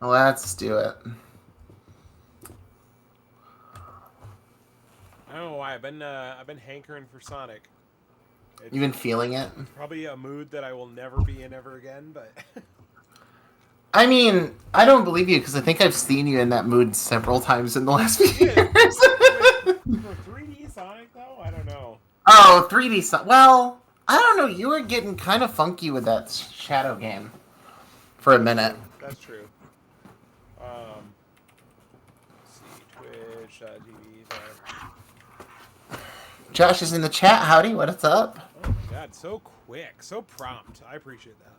Let's do it. I don't know why I've been hankering for Sonic. You've It's been feeling it? probably a mood that I will never be in ever again, but I mean, I don't believe you because I think I've seen you in that mood several times in the last few yeah, years. for 3D Sonic though, I don't know. Oh, 3D. Well, I don't know. You were getting kind of funky with that Shadow game for a That's minute. true. That's true. Um, let's see, Twitch.tv. Josh is in the chat. Howdy, what's up? Oh my God, so quick, so prompt. I appreciate that.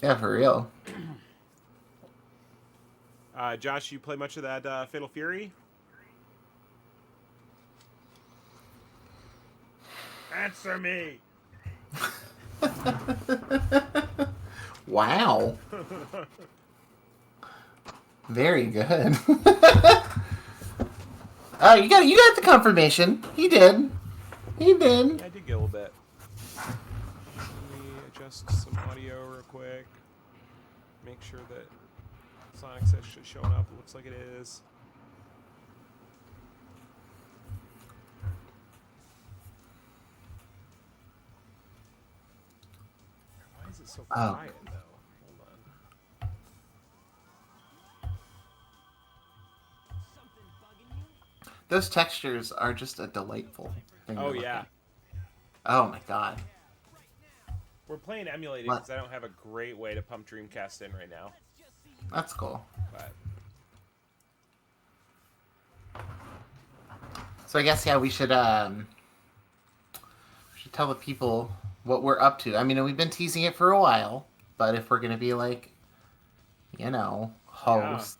Yeah, for real. Josh, you play much of that Fatal Fury? Answer me. Wow. Very good. Oh, you got the confirmation. He did. He did. Yeah, I did get a little bit. Let me adjust some audio real quick. Make sure that Sonic's actually showing up. It looks like it is. Why is it so Oh, quiet though? Hold on. those textures are just a delightful thing to Oh look yeah, at. Oh my god. we're playing emulated What? because I don't have a great way to pump Dreamcast in right now. That's cool. But So I guess yeah, we should tell the people what we're up to. I mean, we've been teasing it for a while, but if we're gonna be like, yeah, host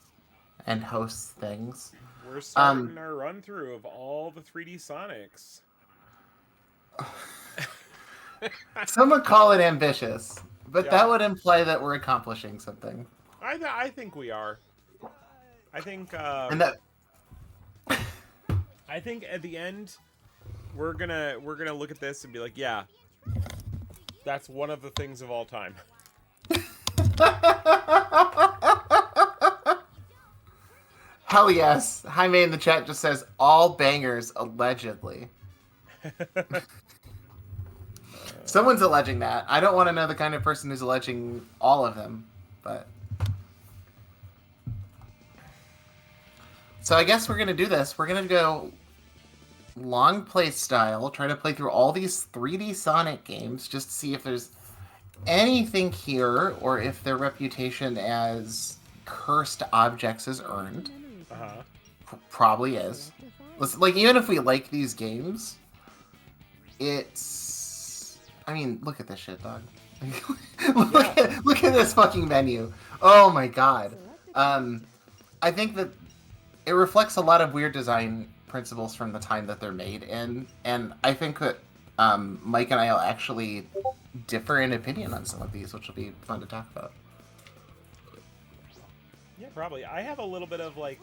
things, we're um, starting our run through of all the 3D Sonics. some would call it ambitious, but that Yeah, would imply that we're accomplishing something, I think we are. I think and that I think at the end we're gonna look at this and be like, yeah, that's one of the things of all time. hell yes. Jaime in the chat just says all bangers allegedly. Someone's alleging that. I don't want to know the kind of person who's alleging all of them, but. So I guess we're gonna do this. We're gonna go long play style, try to play through all these 3D Sonic games just to see if there's anything here or if their reputation as cursed objects is earned. Uh huh. Probably is. Listen, like even if we like these games, it's. I mean, look at this shit, dog. Yeah. look at this fucking menu. Oh my god. Um, I think that it reflects a lot of weird design principles from the time that they're made in, and I think that Mike and I will actually differ in opinion on some of these, which will be fun to talk about. Yeah, probably. I have a little bit of like,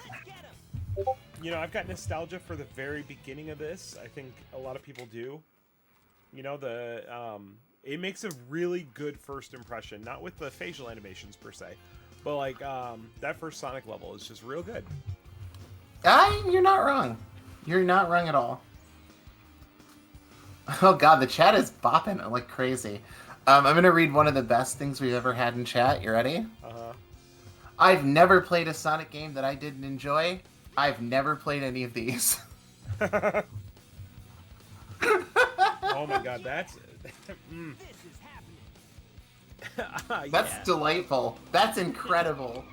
I've got nostalgia for the very beginning of this. I think a lot of people do. It makes a really good first impression, not with the facial animations per se, but like that first Sonic level is just real good. You're not wrong. You're not wrong at all. Oh god, the chat is bopping like crazy. I'm gonna read one of the best things we've ever had in chat. You ready? Uh I've never played a Sonic game that I didn't enjoy. I've never played any of these. huh. Oh my god, that's mm. That's Yeah. delightful. That's incredible.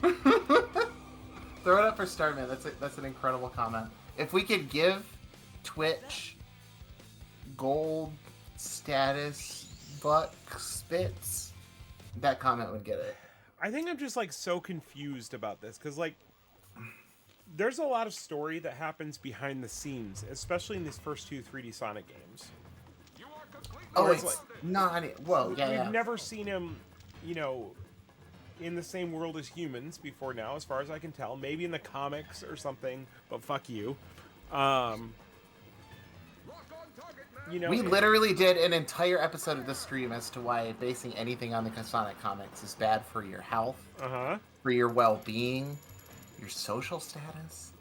Throw it up for Starman. That's an incredible comment. If we could give Twitch gold status buck spits, that comment would get it. I think I'm just like so confused about this because like there's a lot of story that happens behind the scenes, especially in these first two 3D Sonic games. Oh, Where it's like not. Whoa, yeah, we've yeah. never seen him, you know, in the same world as humans before now, as far as I can tell. Maybe in the comics or something, but fuck you. Um, You know, We literally did an entire episode of this stream as to why basing anything on the Sonic comics is bad for your health, for your well-being, your social status.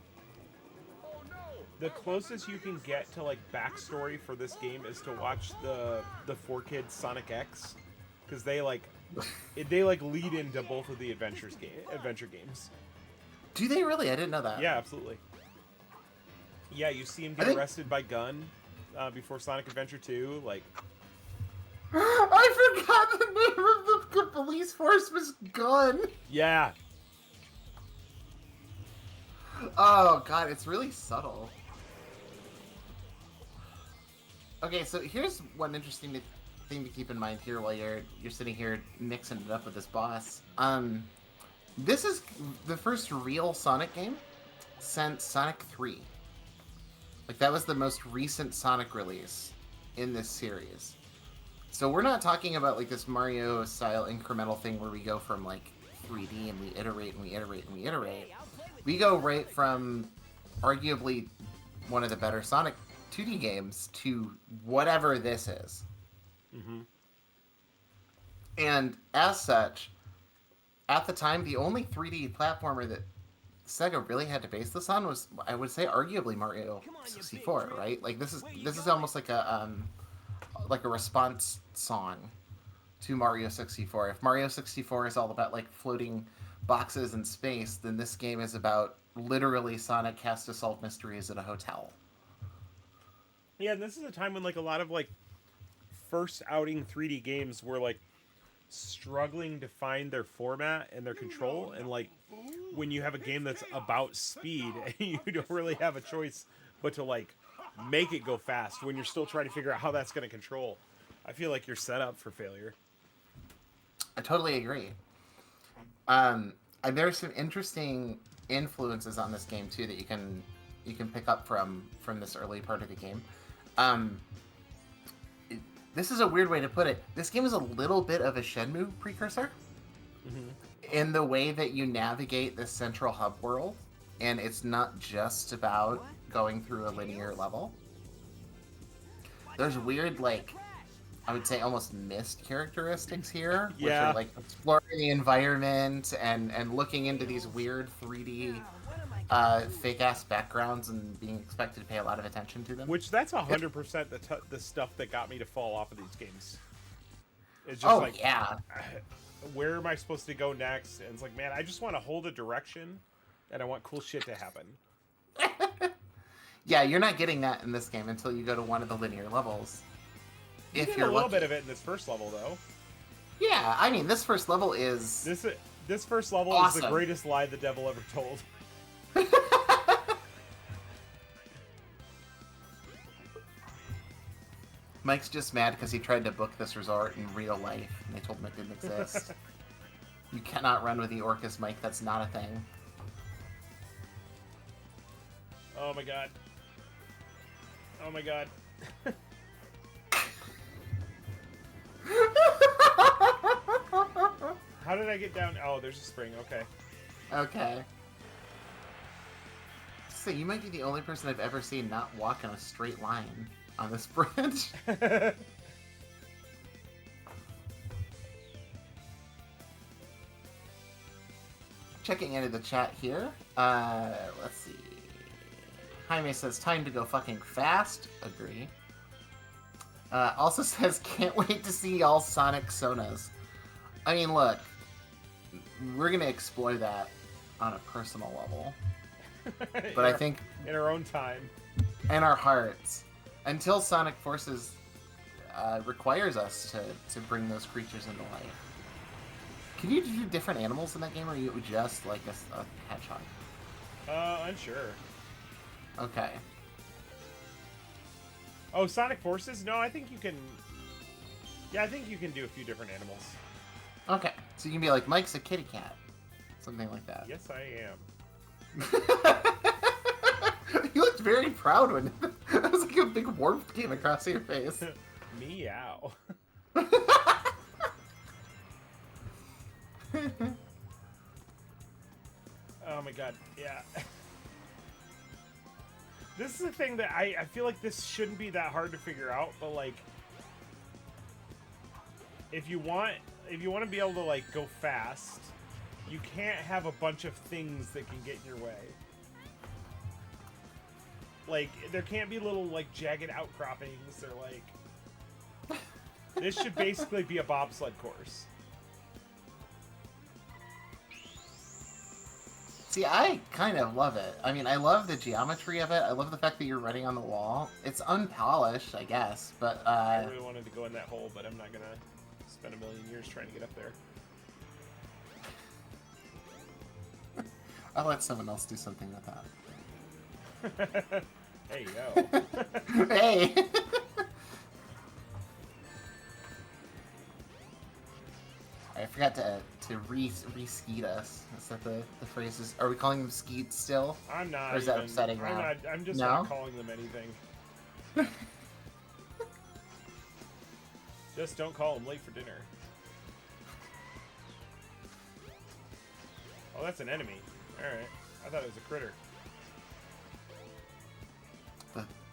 the closest you can get to like backstory for this game is to watch the 4Kids Sonic X, because they like lead into both of the adventure games. Do they really? I didn't know that. Yeah, absolutely. Yeah, you see him get arrested by Gun before Sonic Adventure 2. Like, I forgot the name of the police force was Gun. Yeah. Oh god, it's really subtle. Okay, so here's one interesting thing to keep in mind here while you're sitting here mixing it up with this boss. This is the first real Sonic game since Sonic 3. Like, that was the most recent Sonic release in this series. So we're not talking about, like, this Mario-style incremental thing where we go from, like, 3D and we iterate and we iterate and we iterate. We go right from arguably one of the better Sonic 2D games to whatever this is. Mm-hmm. And as such, at the time, the only 3D platformer that Sega really had to base this on was, I would say, arguably Mario 64, right? Like, this is almost like a response song to Mario 64. If Mario 64 is all about like floating boxes in space, then this game is about literally Sonic has to solve mysteries at a hotel. Yeah, and this is a time when like a lot of like first outing 3D games were like struggling to find their format and their control, and like when you have a game that's about speed and you don't really have a choice but to like make it go fast when you're still trying to figure out how that's going to control, I feel like you're set up for failure. I totally agree. And there's some interesting influences on this game too that you can pick up from this early part of the game. This is a weird way to put it. This game is a little bit of a Shenmue precursor in the way that you navigate the central hub world, and it's not just about going through a linear level. There's weird, like, I would say almost Myst characteristics here, which are like exploring the environment and looking into these weird 3D fake-ass backgrounds and being expected to pay a lot of attention to them. Which, that's 100% the stuff that got me to fall off of these games. It's just where am I supposed to go next? And it's like, man, I just want to hold a direction, and I want cool shit to happen. Yeah, you're not getting that in this game until you go to one of the linear levels. If you're a little bit of it in this first level, though. Yeah, I mean, this first level is this first level awesome. Is the greatest lie the devil ever told. Mike's just mad because he tried to book this resort in real life, and they told him it didn't exist. You cannot run with the Orcus, Mike. That's not a thing. Oh my god. Oh my god. How did I get down? Oh, there's a spring. Okay. Okay. So you might be the only person I've ever seen not walk in a straight line on this bridge. Checking into the chat here. Let's see. Jaime says, time to go fucking fast. Agree. Also says, can't wait to see all Sonic Sonas. I mean, look. We're going to explore that on a personal level. But I think... in our own time. And our hearts. Until Sonic Forces requires us to bring those creatures into life. Can you do different animals in that game, or are you just like a hedgehog? Unsure. Okay. Oh, Sonic Forces? No, I think you can... Yeah, I think you can do a few different animals. Okay. So you can be like, Mike's a kitty cat. Something like that. Yes, I am. You looked very proud when it was like a big warmth came across your face. Meow. Oh my god, yeah. This is the thing that I feel like this shouldn't be that hard to figure out, but like if you want to be able to like go fast, you can't have a bunch of things that can get in your way. Like there can't be little like jagged outcroppings or like this should basically be a bobsled course. See, I kind of love it. I mean, I love the geometry of it. I love the fact that you're running on the wall. It's unpolished, I guess, but I really wanted to go in that hole, but I'm not gonna spend a million years trying to get up there. I'll let someone else do something with that. Hey, yo. Hey! I forgot to re-skeet us. Is that the phrases? Are we calling them skeets still? I'm not. Or is that upsetting now? I'm just No? not calling them anything. Just don't call them late for dinner. Oh, that's an enemy. Alright. I thought it was a critter.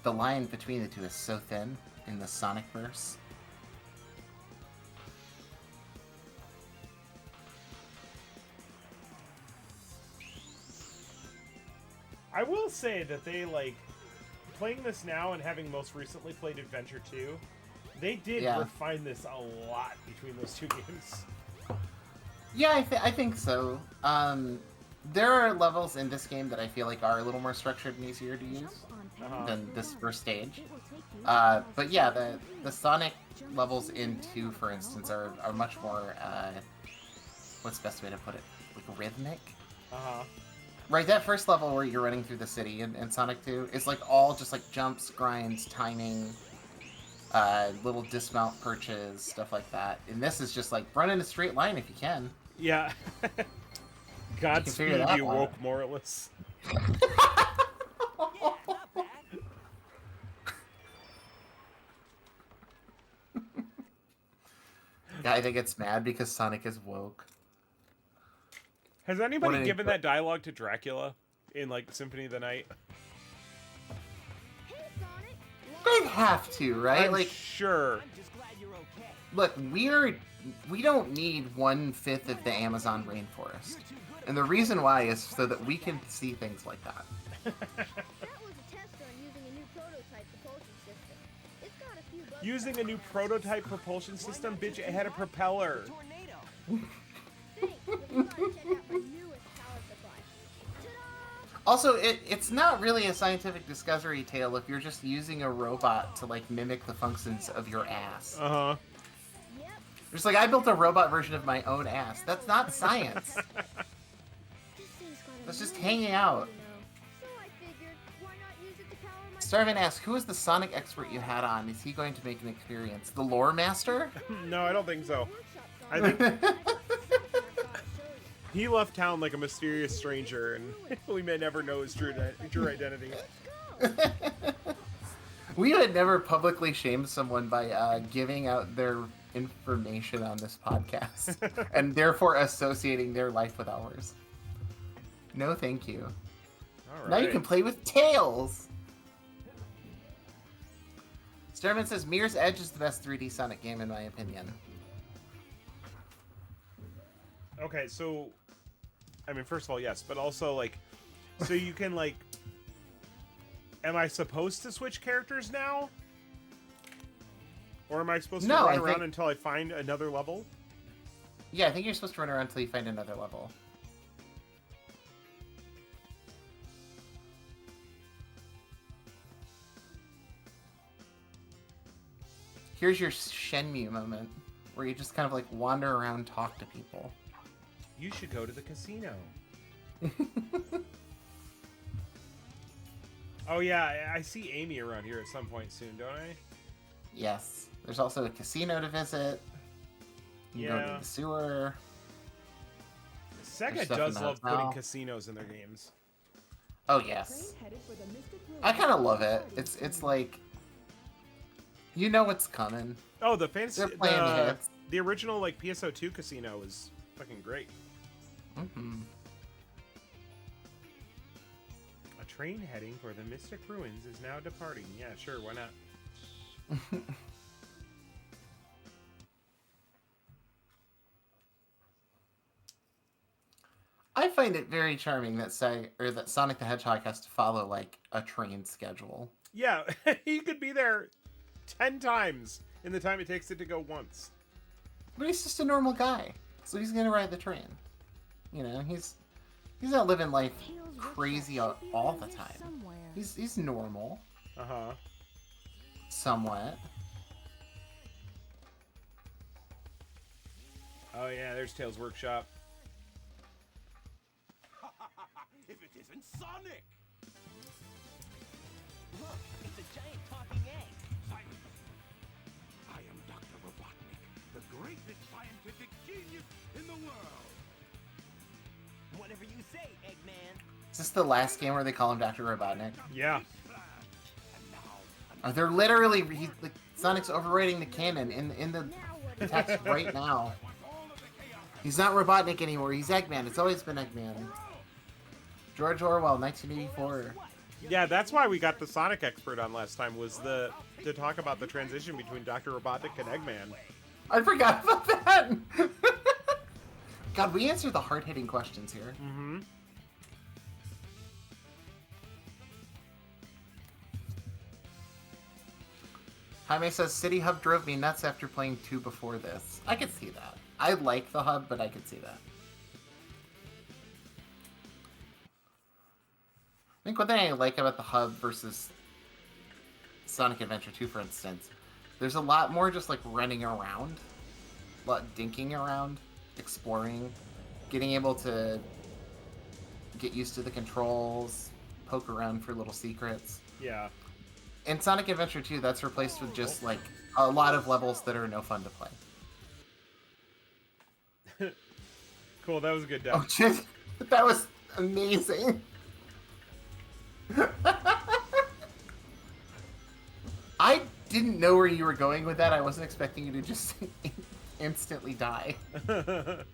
The line between the two is so thin in the Sonic verse. I will say that they, like, playing this now and having most recently played Adventure 2, they did refine this a lot between those two games. Yeah, I think so. There are levels in this game that I feel like are a little more structured and easier to use than this first stage. But yeah, the Sonic levels in 2, for instance, are much more, what's the best way to put it? Like rhythmic? Uh-huh. Right, that first level where you're running through the city in Sonic 2 is like all just like jumps, grinds, timing, little dismount perches, stuff like that. And this is just like run in a straight line if you can. Yeah. Godspeed, you woke Moralist. Guy that gets mad because Sonic is woke. Has anybody given that dialogue to Dracula in, like, Symphony of the Night? They have to, right? I'm like, sure. Look, we don't need 1/5 of the Amazon rainforest. And the reason why is so that we can see things like that. That was a test run using a new prototype propulsion system. It's got a few bugs. Using a new prototype propulsion system? Bitch, it had a propeller. Thanks, but we gotta check out my newest power supply. Ta-da! Also, it's not really a scientific discovery tale if you're just using a robot to, like, mimic the functions of your ass. Uh-huh. Yep. Just like, I built a robot version of my own ass. That's not science. This thing's got a That's just million hanging things out. to know. So I figured, why not use it to power my Starvin asks, who is the Sonic expert you had on? Is he going to make an experience? The lore master? No, I don't think so. workshop I song? think I've got something I've gotta show you. he left town like a mysterious stranger, and we may never know his true identity. Let's go. We would never publicly shame someone by giving out their information on this podcast, and therefore associating their life with ours. No, thank you. All Now you right. can play with Tails! Starman says, Mirror's Edge is the best 3D Sonic game in my opinion. Okay, so, I mean, first of all, yes, but also, like, so you can, like, am I supposed to switch characters now? Or am I supposed to No, run I around think- until I find another level? Yeah, I think you're supposed to run around until you find another level. Here's your Shenmue moment, where you just kind of like wander around, talk to people. You should go to the casino. Oh, yeah, I see Amy around here at some point soon, don't I? Yes. There's also a casino to visit. You can go Yeah. to the sewer. Sega There's stuff does in the love hotel. putting casinos in their games. Oh yes. I kind of love it. It's like, you know what's coming. Oh, the fantasy, They're playing hits. the original like PSO2 casino was fucking great. Mm-hmm. A train heading for the Mystic Ruins is now departing. Yeah, sure, why not? I find it very charming that that Sonic the Hedgehog has to follow like a train schedule. Yeah, he could be there 10 times in the time it takes it to go once. But he's just a normal guy, so he's gonna ride the train. You know, he's not living life crazy all the time. He's normal, Uh-huh. somewhat. Oh yeah, there's Tails Workshop. If it isn't Sonic! Look, it's a giant talking egg. Silence! I am Dr. Robotnik, the greatest scientific genius in the world. Whatever you say, Eggman. Is this the last game where they call him Dr. Robotnik? Yeah. They're literally like Sonic's overwriting the canon in the text right now. He's not Robotnik anymore. He's Eggman. It's always been Eggman. George Orwell, 1984. Yeah, that's why we got the Sonic expert on last time, was to talk about the transition between Dr. Robotnik and Eggman. I forgot about that. God, we answer the hard-hitting questions here. Mm-hmm. Jaime says, City Hub drove me nuts after playing 2 before this. I could see that. I like the Hub, but I could see that. I think one thing I like about the Hub versus Sonic Adventure 2, for instance, there's a lot more just like running around, a lot dinking around, exploring, getting able to get used to the controls, poke around for little secrets. Yeah. In Sonic Adventure 2, that's replaced with just like a lot of levels that are no fun to play. Cool, that was a good Oh, death. just that was amazing. I didn't know where you were going with that. I wasn't expecting you to just instantly die. Well,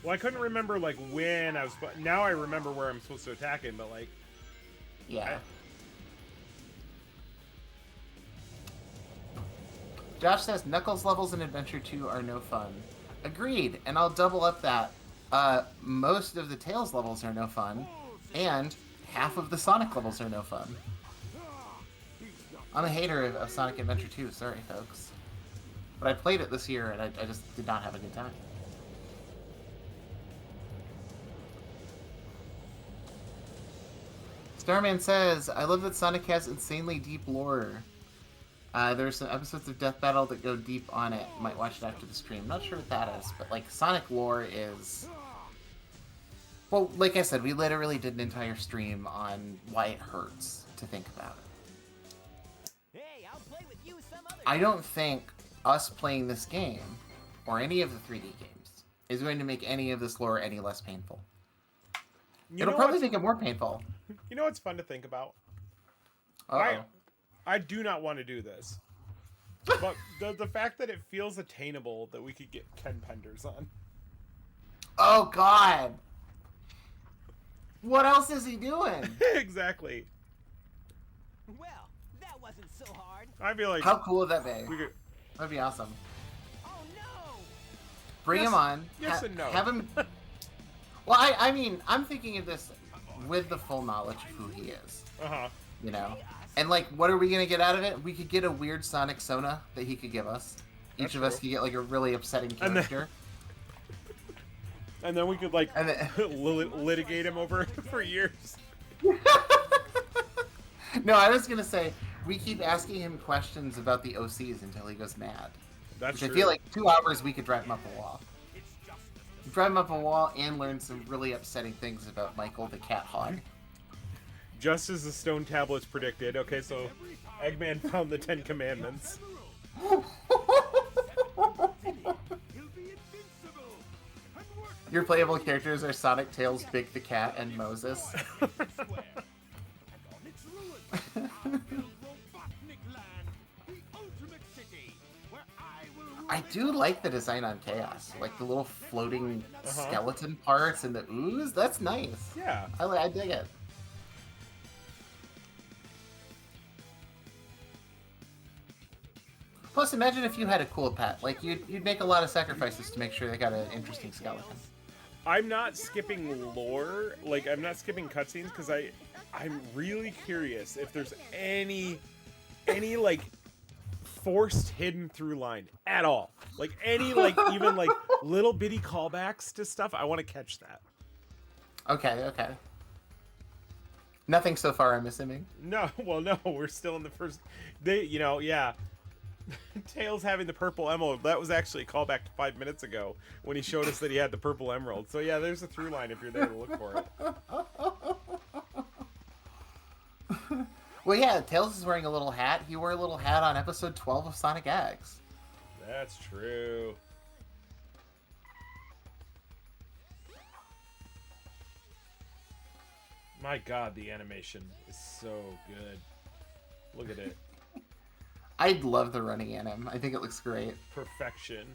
I couldn't remember like when I was. Now I remember where I'm supposed to attack him, but like, Yeah. Josh says Knuckles levels in Adventure 2 are no fun. Agreed, and I'll double up that. Most of the Tails levels are no fun, and half of the Sonic levels are no fun. I'm a hater of Sonic Adventure 2, sorry folks. But I played it this year and I just did not have a good time. Starman says, I love that Sonic has insanely deep lore. There's some episodes of Death Battle that go deep on it. Might watch it after the stream. Not sure what that is, but like Sonic lore is... Well, like I said, we literally did an entire stream on why it hurts to think about it. Hey, I'll play with you some other I don't think us playing this game, or any of the 3D games, is going to make any of this lore any less painful. It'll probably make it more painful. You know what's fun to think about? Uh-oh. I do not want to do this. But the fact that it feels attainable that we could get Ken Penders on. Oh, God! What else is he doing? Exactly. Well, that wasn't so hard. I feel like How cool would that be? we could. That'd be awesome. Oh no! Bring Yes- him on. yes and no. Have him... Well, I mean, I'm thinking of this with the full knowledge of who he is. Uh-huh. You know? And, like, what are we going to get out of it? We could get a weird Sonic Sona that he could give us. Each That's of us true. could get, like, a really upsetting And then- character. And then we could like And then- litigate him over for years. No, I was going to say, we keep asking him questions about the OCs until he goes mad. That's Which true. I feel like 2 hours we could drive him up a wall. Drive him up a wall and learn some really upsetting things about Michael the Cat Hog. Just as the stone tablets predicted. Okay, so Eggman found the 10 Commandments. He'll be invincible and work Your playable characters are Sonic, Tails, Big the Cat, and Moses. square. And on its ruins, I'll build Robotnik Land, the ultimate city, where I will rule I do like the design on Chaos. Like the little floating Uh-huh. skeleton parts and the ooze. That's nice. Yeah. I dig it. Plus, imagine if you had a cool pet. Like, you'd make a lot of sacrifices to make sure they got an interesting skeleton. I'm not skipping lore, like I'm not skipping cutscenes because I'm really curious if there's any like forced hidden through line at all. Like any like even like little bitty callbacks to stuff. I want to catch that. Okay. Nothing so far, I'm assuming. No, well no, we're still in the first yeah. Tails having the purple emerald, that was actually a callback to 5 minutes ago when he showed us that he had the purple emerald. So yeah, there's a through line if you're there to look for it. Well, yeah, Tails is wearing a little hat. He wore a little hat on episode 12 of Sonic X. That's true. My god, the animation is so good. Look at it. I'd love the running anim. I think it looks great. Perfection.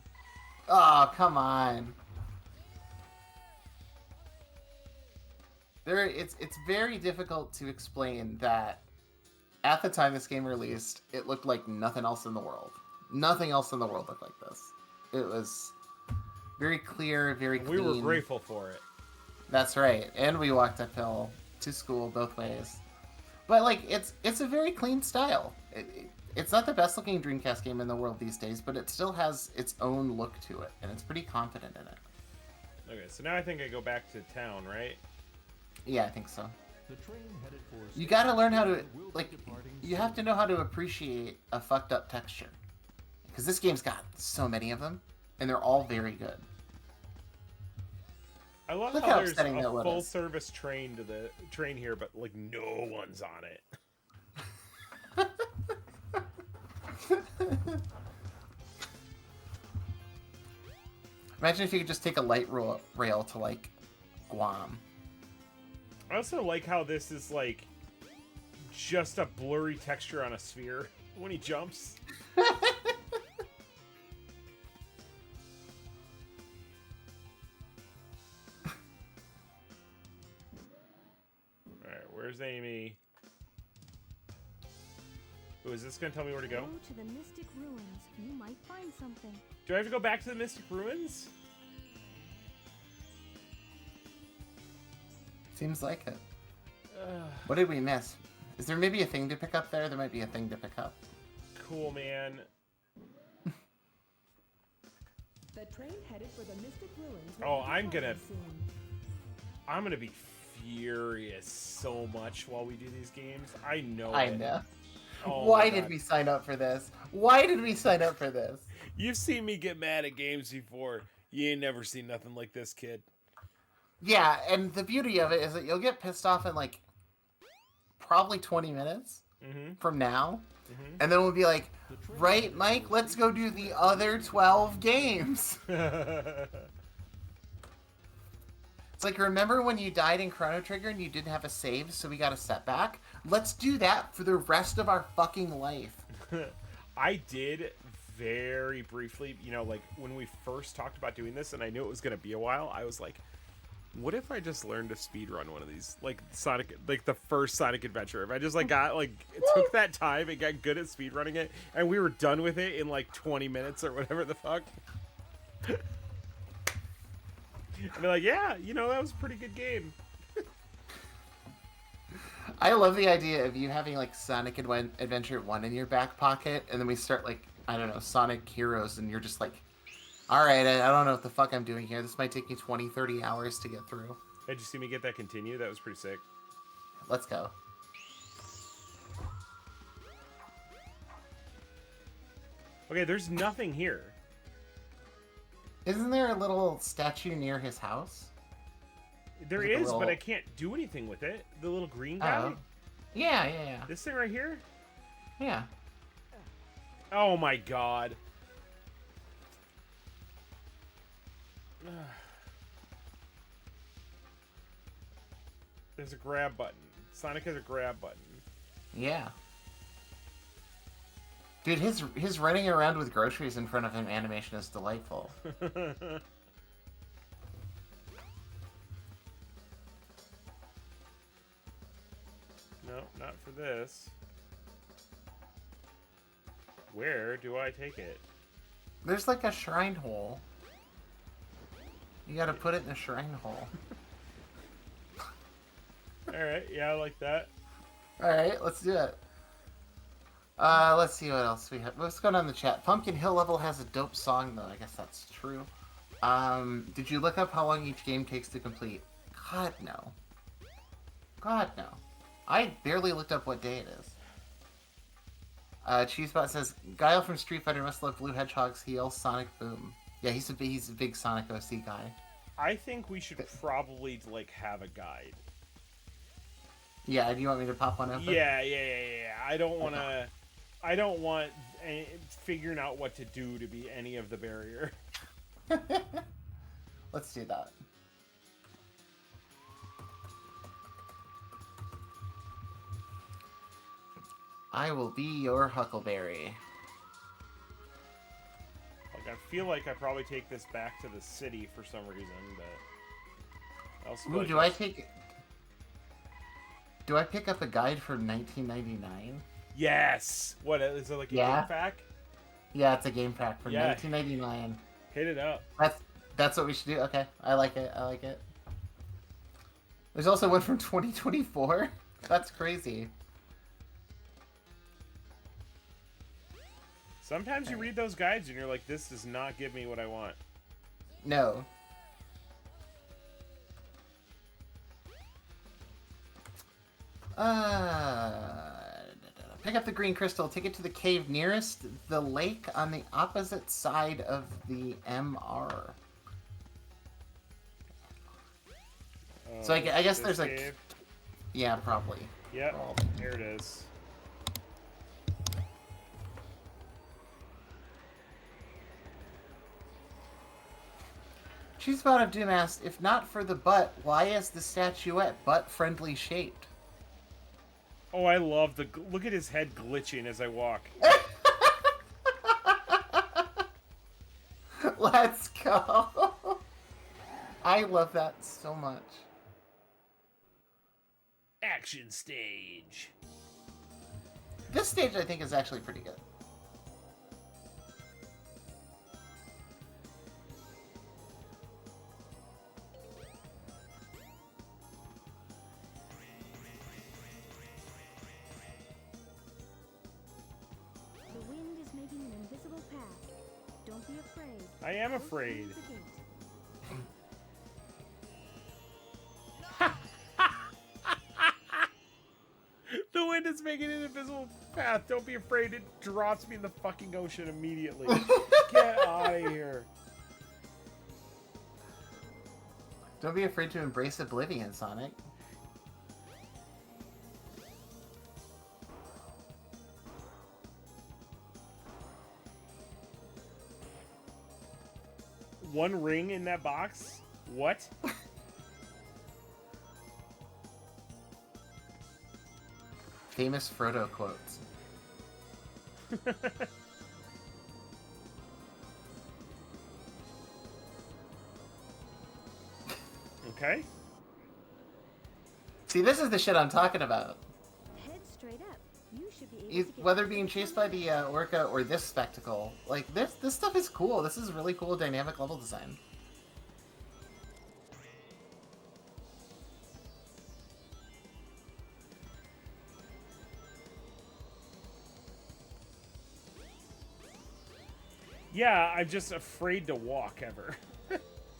Oh, come on. It's very difficult to explain that at the time this game released, it looked like nothing else in the world. Nothing else in the world looked like this. It was very clear, very clean. We were grateful for it. That's right. And we walked uphill to school both ways. But like it's a very clean style. It's not the best looking Dreamcast game in the world these days, but it still has its own look to it, and it's pretty confident in it. Okay, so now I think I go back to town, right? Yeah, I think so. The train headed for You gotta learn how to, like, you have to know how to appreciate a fucked up texture. Because this game's got so many of them, and they're all very good. I love Look how how there's upsetting a that one full is. service train to the train here, but like no one's on it. Imagine if you could just take a light rail to, like, Guam. I also like how this is like just a blurry texture on a sphere when he jumps. Alright, where's Amy? Oh, is this gonna tell me where to go? Go to the Mystic Ruins. You might find something. Do I have to go back to the Mystic Ruins? Seems like it. What did we miss? Is there maybe a thing to pick up there? There might be a thing to pick up. Cool, man. The train headed for the Mystic Ruins. will Oh, be I'm gonna- departing soon. I'm gonna be furious so much while we do these games. I know I it. know. Oh Why my did God. we sign up for this? Why did we sign up for this? You've seen me get mad at games before. You ain't never seen nothing like this, kid. Yeah, and the beauty of it is that you'll get pissed off in like probably 20 minutes Mm-hmm. from now, Mm-hmm. and then we'll be like, right, Mike, let's go do the other 12 games. It's like, remember when you died in Chrono Trigger and you didn't have a save, so we got a setback? Let's do that for the rest of our fucking life. I did very briefly, like when we first talked about doing this and I knew it was going to be a while, I was like, what if I just learned to speedrun one of these? Like Sonic, like the first Sonic Adventure. If I just like took that time and got good at speedrunning it and we were done with it in like 20 minutes or whatever the fuck. I'd be like, yeah, that was a pretty good game. I love the idea of you having like Sonic Adventure 1 in your back pocket, and then we start like, I don't know, Sonic Heroes, and you're just like, alright, I don't know what the fuck I'm doing here. This might take me 20, 30 hours to get through. Did you see me get that continue? That was pretty sick. Let's go. Okay, there's nothing here. Isn't there a little statue near his house? There Like a is, but little- I can't do anything with it. The little green guy? Oh. Yeah. This thing right here? Yeah. Oh my god. There's a grab button. Sonic has a grab button. Yeah. Dude, his running around with groceries in front of him animation is delightful. No, not for this. Where do I take it? There's like a shrine hole. You gotta put it in a shrine hole. Alright, yeah, I like that. Alright, let's do it. Let's see what else we have. What's going on in the chat? Pumpkin Hill level has a dope song, though. I guess that's true. Did you look up how long each game takes to complete? God, no. God, no. I barely looked up what day it is. Cheesebot says, Guile from Street Fighter must love Blue Hedgehog's heel, Sonic Boom. Yeah, he's a big Sonic OC guy. I think we should probably, like, have a guide. Yeah, do you want me to pop one over? Yeah. I don't want to... I don't want figuring out what to do to be any of the barrier. Let's do that. I will be your Huckleberry. Like, I feel like I probably take this back to the city for some reason, but... I also feel Ooh, like do I take... Do I pick up a guide for 1999? Yes! What, is it like a game pack? Yeah, it's a game pack for Yeah. 1999. Hit it up. That's what we should do? Okay, I like it, I like it. There's also one from 2024? That's crazy. Sometimes you read those guides and you're like, this does not give me what I want. No. Pick up the green crystal, take it to the cave nearest the lake on the opposite side of the MR. So I guess this there's a... cave. Yeah, probably. Yep, Probably. there it is. Cheesebot of Doom asked, if not for the butt, why is the statuette butt-friendly shaped? Oh, I love the... Look at his head glitching as I walk. Let's go. I love that so much. Action stage. This stage, I think, is actually pretty good. The wind is making an invisible path. Don't be afraid. I am Go afraid. through the gate. The wind is making an invisible path. Don't be afraid. It drops me in the fucking ocean immediately. Get out of here. Don't be afraid to embrace oblivion, Sonic. One ring in that box? What? Famous Frodo quotes. Okay. See, this is the shit I'm talking about. Head straight up. You should be able to get Whether being chased by the orca or this spectacle, like this stuff is cool. This is really cool dynamic level design. Yeah, I'm just afraid to walk ever.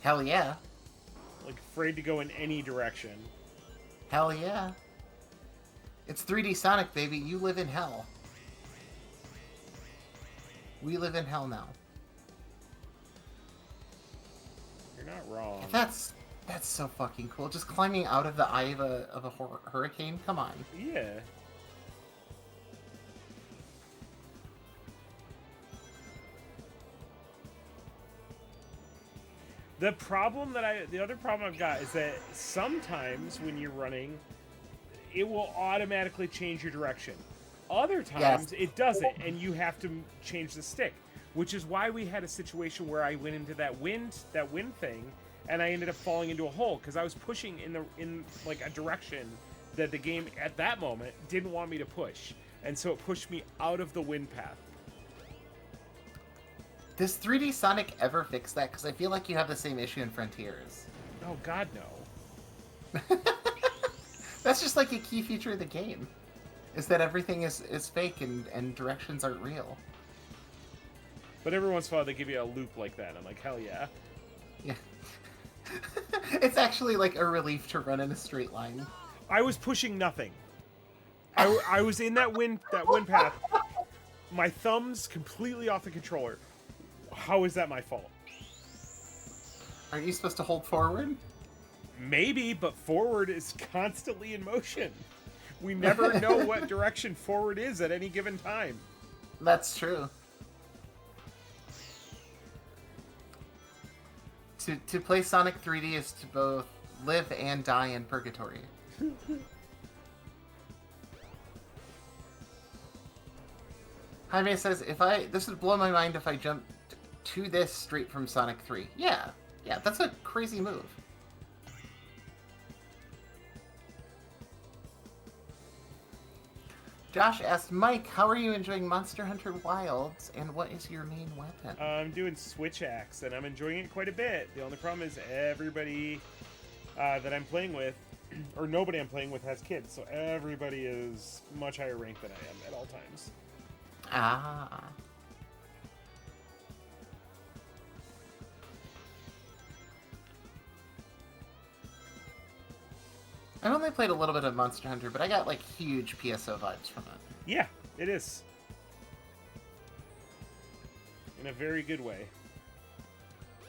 Hell yeah. Like, afraid to go in any direction. Hell yeah. It's 3D Sonic, baby. You live in hell. We live in hell now. You're not wrong. That's so fucking cool. Just climbing out of the eye of a hurricane. Come on. Yeah. The other problem I've got is that sometimes when you're running, it will automatically change your direction. Other times Yes. it doesn't, and you have to change the stick, which is why we had a situation where I went into that wind thing, and I ended up falling into a hole because I was pushing in like a direction that the game at that moment didn't want me to push, and so it pushed me out of the wind path. Does 3D Sonic ever fix that? Because I feel like you have the same issue in Frontiers. Oh God, no. That's just like a key feature of the game, is that everything is fake and directions aren't real. But every once in a while they give you a loop like that. I'm like, hell yeah. Yeah. It's actually like a relief to run in a straight line. I was pushing nothing. I was in that wind path. My thumb's completely off the controller. How is that my fault? Aren't you supposed to hold forward? Maybe, but forward is constantly in motion. We never know what direction forward is at any given time. That's true. To play Sonic 3D is to both live and die in purgatory. Jaime says, this would blow my mind if I jumped to this straight from Sonic 3. Yeah, that's a crazy move. Josh asked, Mike, how are you enjoying Monster Hunter Wilds, and what is your main weapon? I'm doing Switch Axe, and I'm enjoying it quite a bit. The only problem is everybody that I'm playing with, or nobody I'm playing with, has kids, so everybody is much higher ranked than I am at all times. Ah. I've only played a little bit of Monster Hunter, but I got, like, huge PSO vibes from it. Yeah, it is. In a very good way.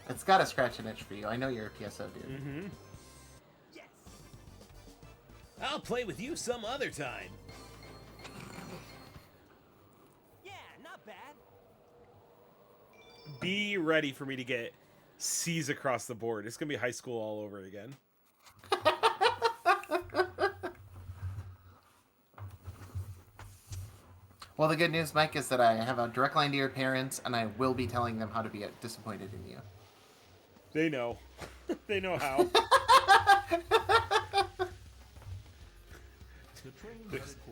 It's got to scratch an itch for you. I know you're a PSO dude. Mm-hmm. Yes. I'll play with you some other time. Yeah, not bad. Be ready for me to get C's across the board. It's going to be high school all over again. Well, the good news, Mike, is that I have a direct line to your parents, and I will be telling them how to be disappointed in you. They know. They know how.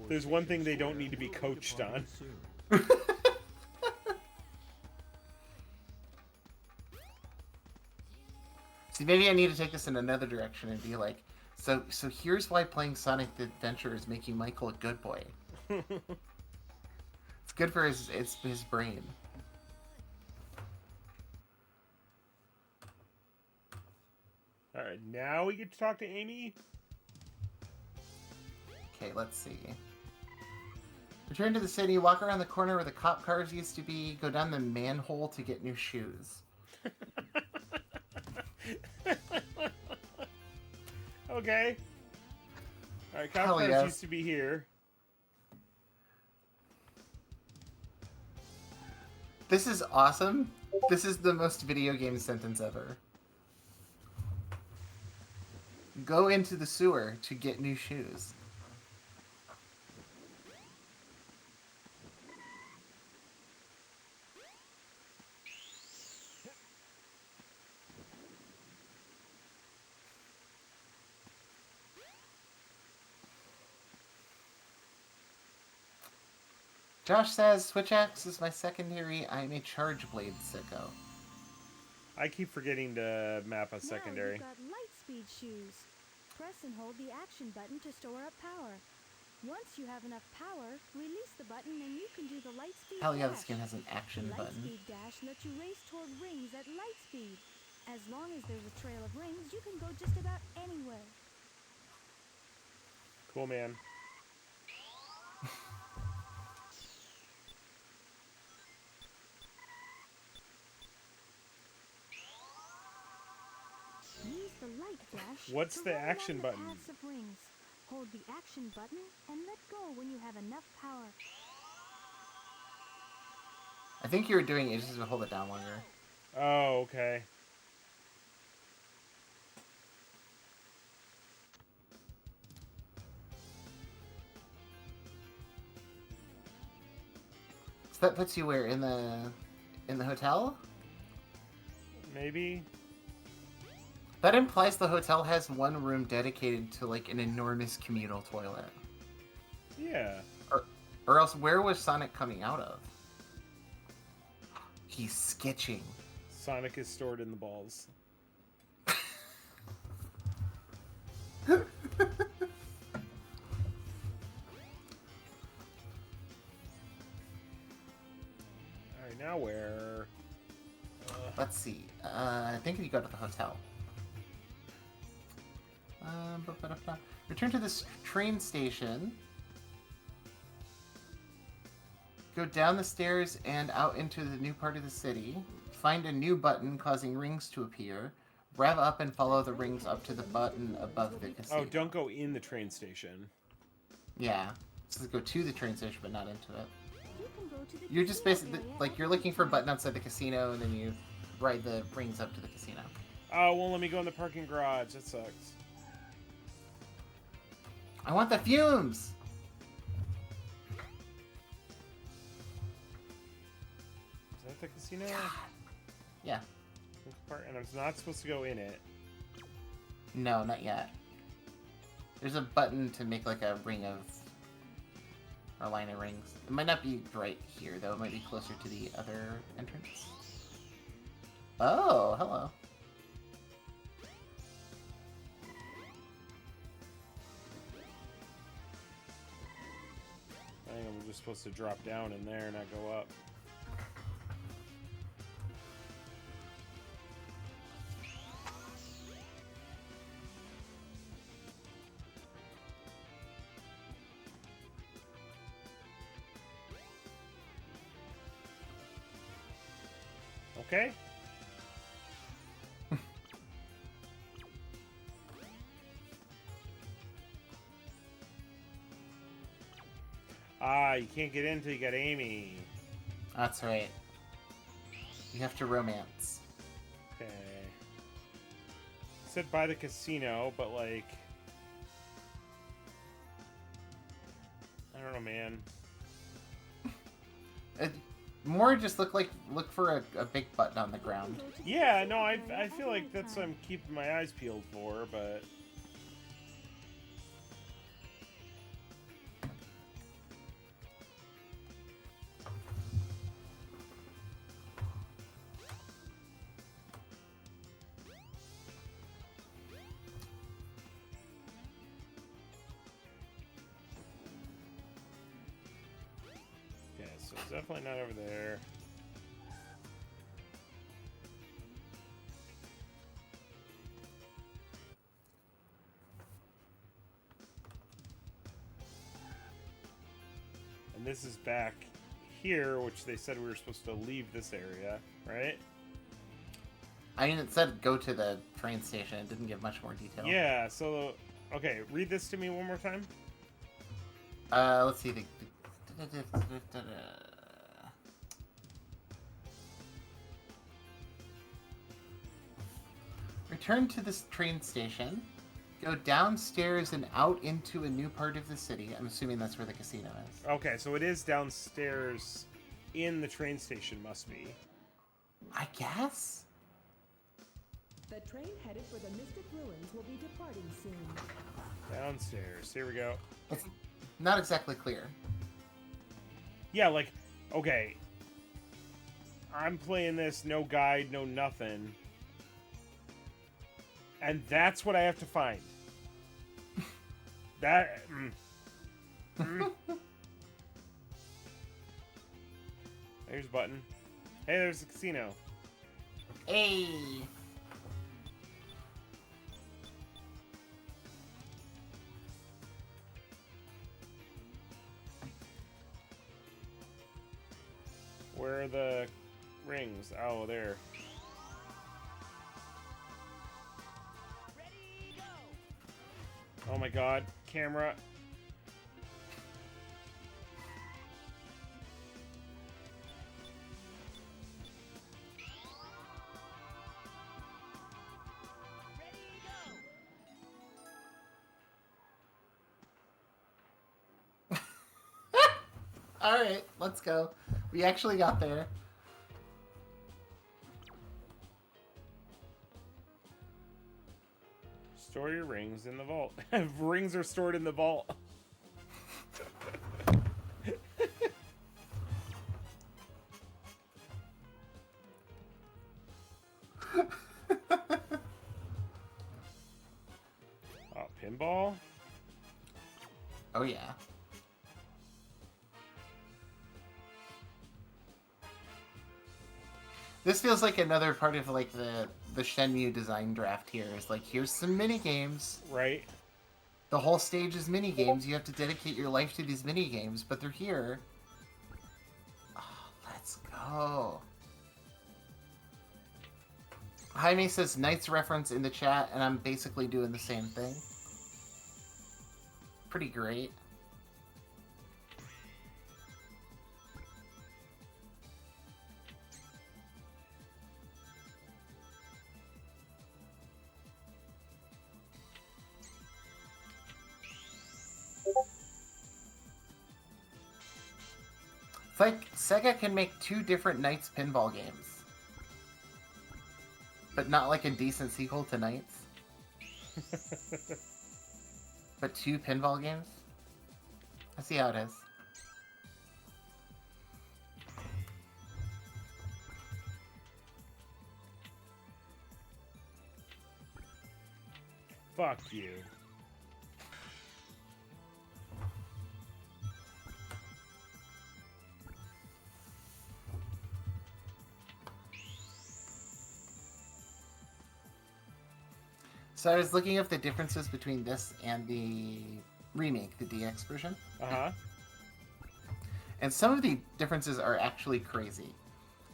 There's one thing they don't need to be coached on. See, maybe I need to take this in another direction and be like, so here's why playing Sonic the Adventure is making Michael a good boy. It's good for his brain. Alright, now we get to talk to Amy. Okay, let's see. Return to the city, walk around the corner where the cop cars used to be, go down the manhole to get new shoes. Okay. Alright, cop Hell cars yes. used to be here. This is awesome. This is the most video game sentence ever. Go into the sewer to get new shoes. Josh says, Switch Axe is my secondary. I'm a Charge Blade sicko. I keep forgetting to map a secondary. Now you've got light speed shoes. Press and hold the action button to store up power. Once you have enough power, release the button and you can do the light speed Hell yeah, dash. this game has an action Light button. speed dash lets you race toward rings at light speed. As long as there's a trail of rings, you can go just about anywhere. Cool, man. Use the light dash. What's to the run along action the button? paths of rings. Hold the action button and let go when you have enough power. I think you were doing it just to hold it down longer. Oh, okay. So that puts you where in the hotel? Maybe. That implies the hotel has one room dedicated to like an enormous communal toilet. Yeah. Or else where was Sonic coming out of? He's sketching. Sonic is stored in the balls. Alright, now where? Let's see. I think you go to the hotel. Return to this train station. Go down the stairs and out into the new part of the city. Find a new button causing rings to appear. Rev up and follow the rings up to the button above the casino. Oh, don't go in the train station. Yeah. So go to the train station, but not into it. You can go to the You're just casino basically, area like, you're looking for a button outside the casino, and then you ride the rings up to the casino. Oh, won't let me go in the parking garage. That sucks. I want the fumes! Is that the casino? Yeah. And I'm not supposed to go in it. No, not yet. There's a button to make like a ring of... or line of rings. It might not be right here, though. It might be closer to the other entrance. Oh, hello. I think I'm just supposed to drop down in there, not go up. Okay. Ah, you can't get in till you got Amy. That's right. You have to romance. Okay. Said by the casino, but like... I don't know, man. More just look for a big button on the ground. Yeah, no, I feel like that's what I'm keeping my eyes peeled for, but... Okay, so it's definitely not over there. And this is back here, which they said we were supposed to leave this area, right? I mean, it said go to the train station. It didn't give much more detail. Yeah, so... Okay, read this to me one more time. Let's see. Return to this train station. Go downstairs and out into a new part of the city. I'm assuming that's where the casino is. Okay, so it is downstairs in the train station, must be. I guess? The train headed for the Mystic Ruins will be departing soon. Downstairs. Here we go. It's not exactly clear. Yeah, like, okay. I'm playing this, no guide, no nothing. And that's what I have to find. That... There's a button. Hey, there's the casino. Hey! Where are the rings? Oh, there. Oh my god, camera. Alright, let's go. We actually got there. Store your rings in the vault. Rings are stored in the vault. Oh, pinball? Oh yeah. This feels like another part of like the Shenmue design draft here. Is like, here's some mini games. Right. The whole stage is mini games. You have to dedicate your life to these mini games, but they're here. Oh, let's go. Jaime says Knights reference in the chat, and I'm basically doing the same thing. Pretty great. It's like Sega can make 2 different Knights pinball games. But not like a decent sequel to Knights. But 2 pinball games? I see how it is. Fuck you. So I was looking up the differences between this and the remake, the DX version. Uh-huh. And some of the differences are actually crazy.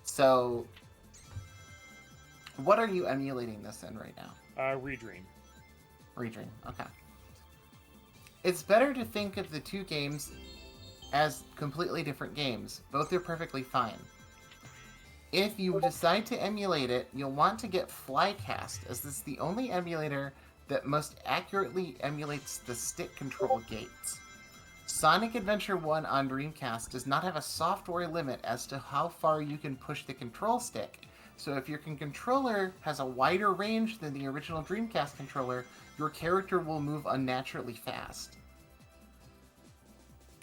So, what are you emulating this in right now? Redream. Redream, okay. It's better to think of the 2 games as completely different games. Both are perfectly fine. If you decide to emulate it, you'll want to get Flycast, as this is the only emulator that most accurately emulates the stick control gates. Sonic Adventure 1 on Dreamcast does not have a software limit as to how far you can push the control stick, so if your controller has a wider range than the original Dreamcast controller, your character will move unnaturally fast.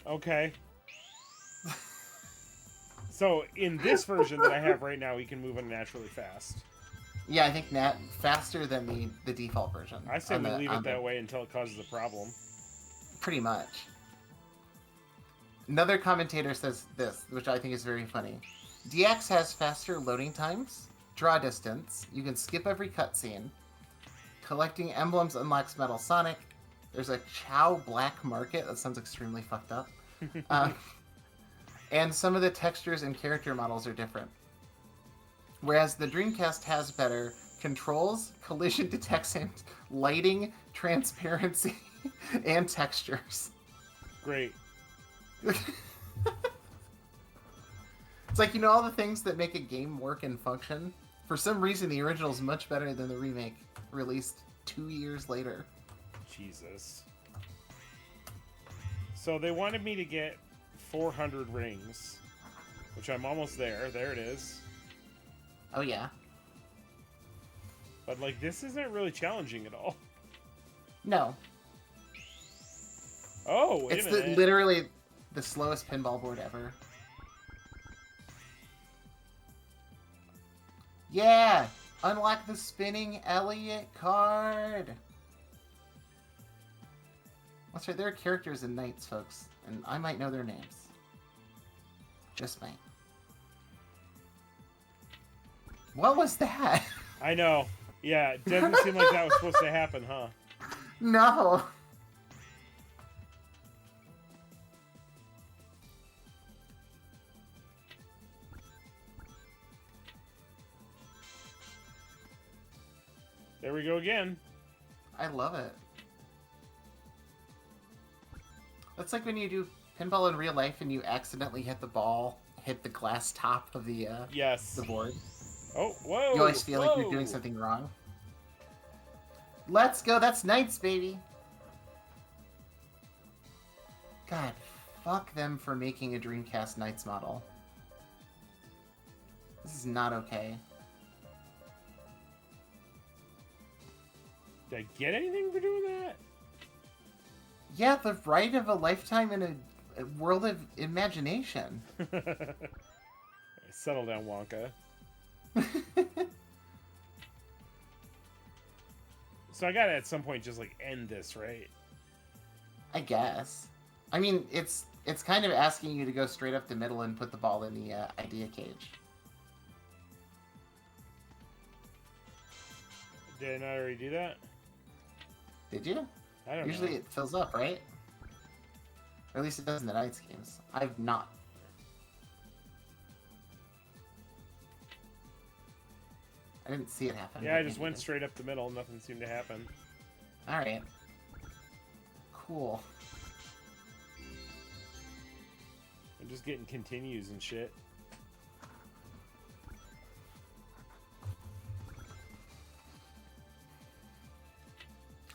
Okay. So, in this version that I have right now, he can move unnaturally fast. Yeah, I think faster than the default version. I say we leave it that way until it causes a problem. Pretty much. Another commentator says this, which I think is very funny. DX has faster loading times, draw distance, you can skip every cutscene, collecting emblems unlocks Metal Sonic, there's a Chow Black Market, that sounds extremely fucked up, and some of the textures and character models are different. Whereas the Dreamcast has better controls, collision detection, lighting, transparency, and textures. Great. It's like, you know, all the things that make a game work and function? For some reason, the original is much better than the remake, released 2 years later. Jesus. So they wanted me to get 400 rings, which I'm almost there. There it is. Oh, yeah. But, like, this isn't really challenging at all. No. Oh, wait It's a minute. literally the slowest pinball board ever. Yeah! Unlock the spinning Elliot card! That's right, there are characters in Knights, folks, and I might know their names. Just might. What was that? I know. Yeah, it doesn't seem like that was supposed to happen, huh? No! There we go again. I love it. That's like when you do pinball in real life and you accidentally hit the glass top of the Yes. the board. Oh, whoa! You always feel like you're whoa. doing something wrong. Let's go, that's Knights, baby! God, fuck them for making a Dreamcast Knights model. is not okay. Did I get anything for doing that? Yeah, the ride of a lifetime in a world of imagination. Settle down, Wonka. So I gotta at some point just like end this, right? I guess. I mean, it's kind of asking you to go straight up the middle and put the ball in the idea cage. Did I not already do that? Did you? I don't Usually know. it fills up, right? Or at least it does in the Knights games. I've not. I didn't see it happen. Yeah, but I just maybe went it did. straight up the middle. Nothing seemed to happen. Alright. Cool. I'm just getting continues and shit.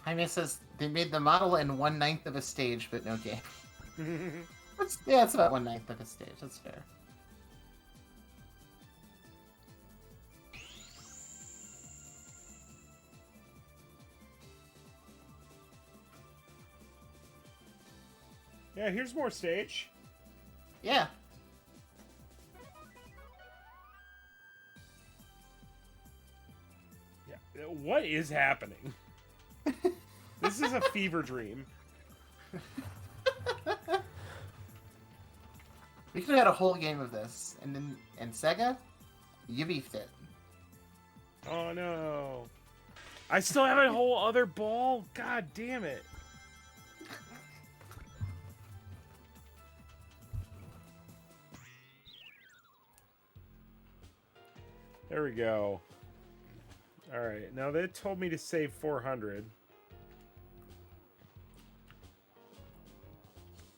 Jaime says they made the model in 1/9 of a stage, but no game. Yeah, it's about 1/9 of a stage. That's fair. Yeah, here's more stage. Yeah. Yeah. What is happening? This is a fever dream. We could have had a whole game of this, and Sega, you beefed it. Oh no. I still have a whole other ball? God damn it. There we go. Alright, now they told me to save 400.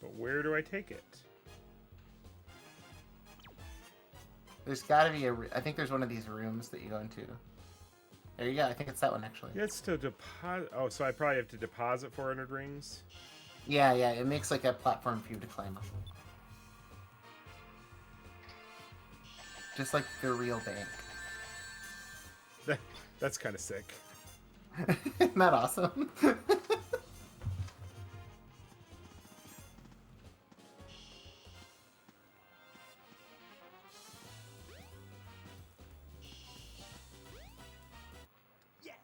But where do I take it? There's gotta be I think there's one of these rooms that you go into. There you go. I think it's that one, actually. It's to deposit. Oh, so I probably have to deposit 400 rings? Yeah, yeah. It makes like a platform for you to climb. Just like the real bank. That's kind of sick. Isn't that awesome? Yes.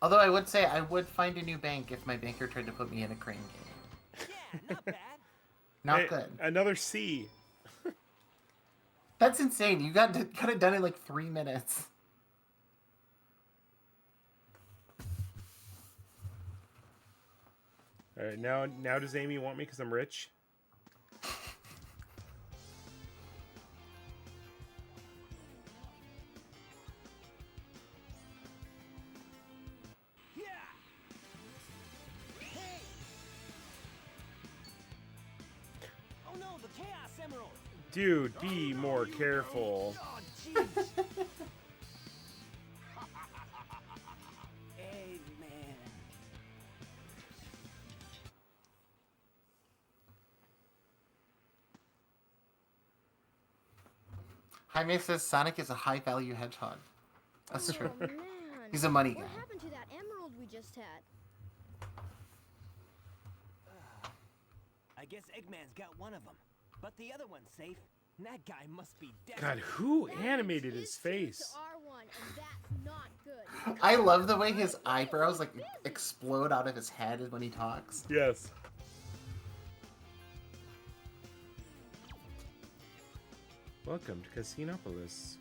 Although I would say I would find a new bank if my banker tried to put me in a crane game. Yeah, not bad. Not Hey, good. Another C. That's insane. You got it done in like 3 minutes. All right, now does Amy want me because I'm rich? Yeah. Hey. Oh no, the Chaos Emerald. Dude, be more careful. Oh jeez. Hey man. Jaime says Sonic is a high-value hedgehog. That's true. Oh, man. He's a money What guy. happened to that emerald we just had? I guess Eggman's got one of them, but the other one's safe. That guy must be dead. God, who That animated means his changed face? to R1, and that's not good. I love the way his eyebrows like explode out of his head when he talks. Yes. Welcome to Casinopolis.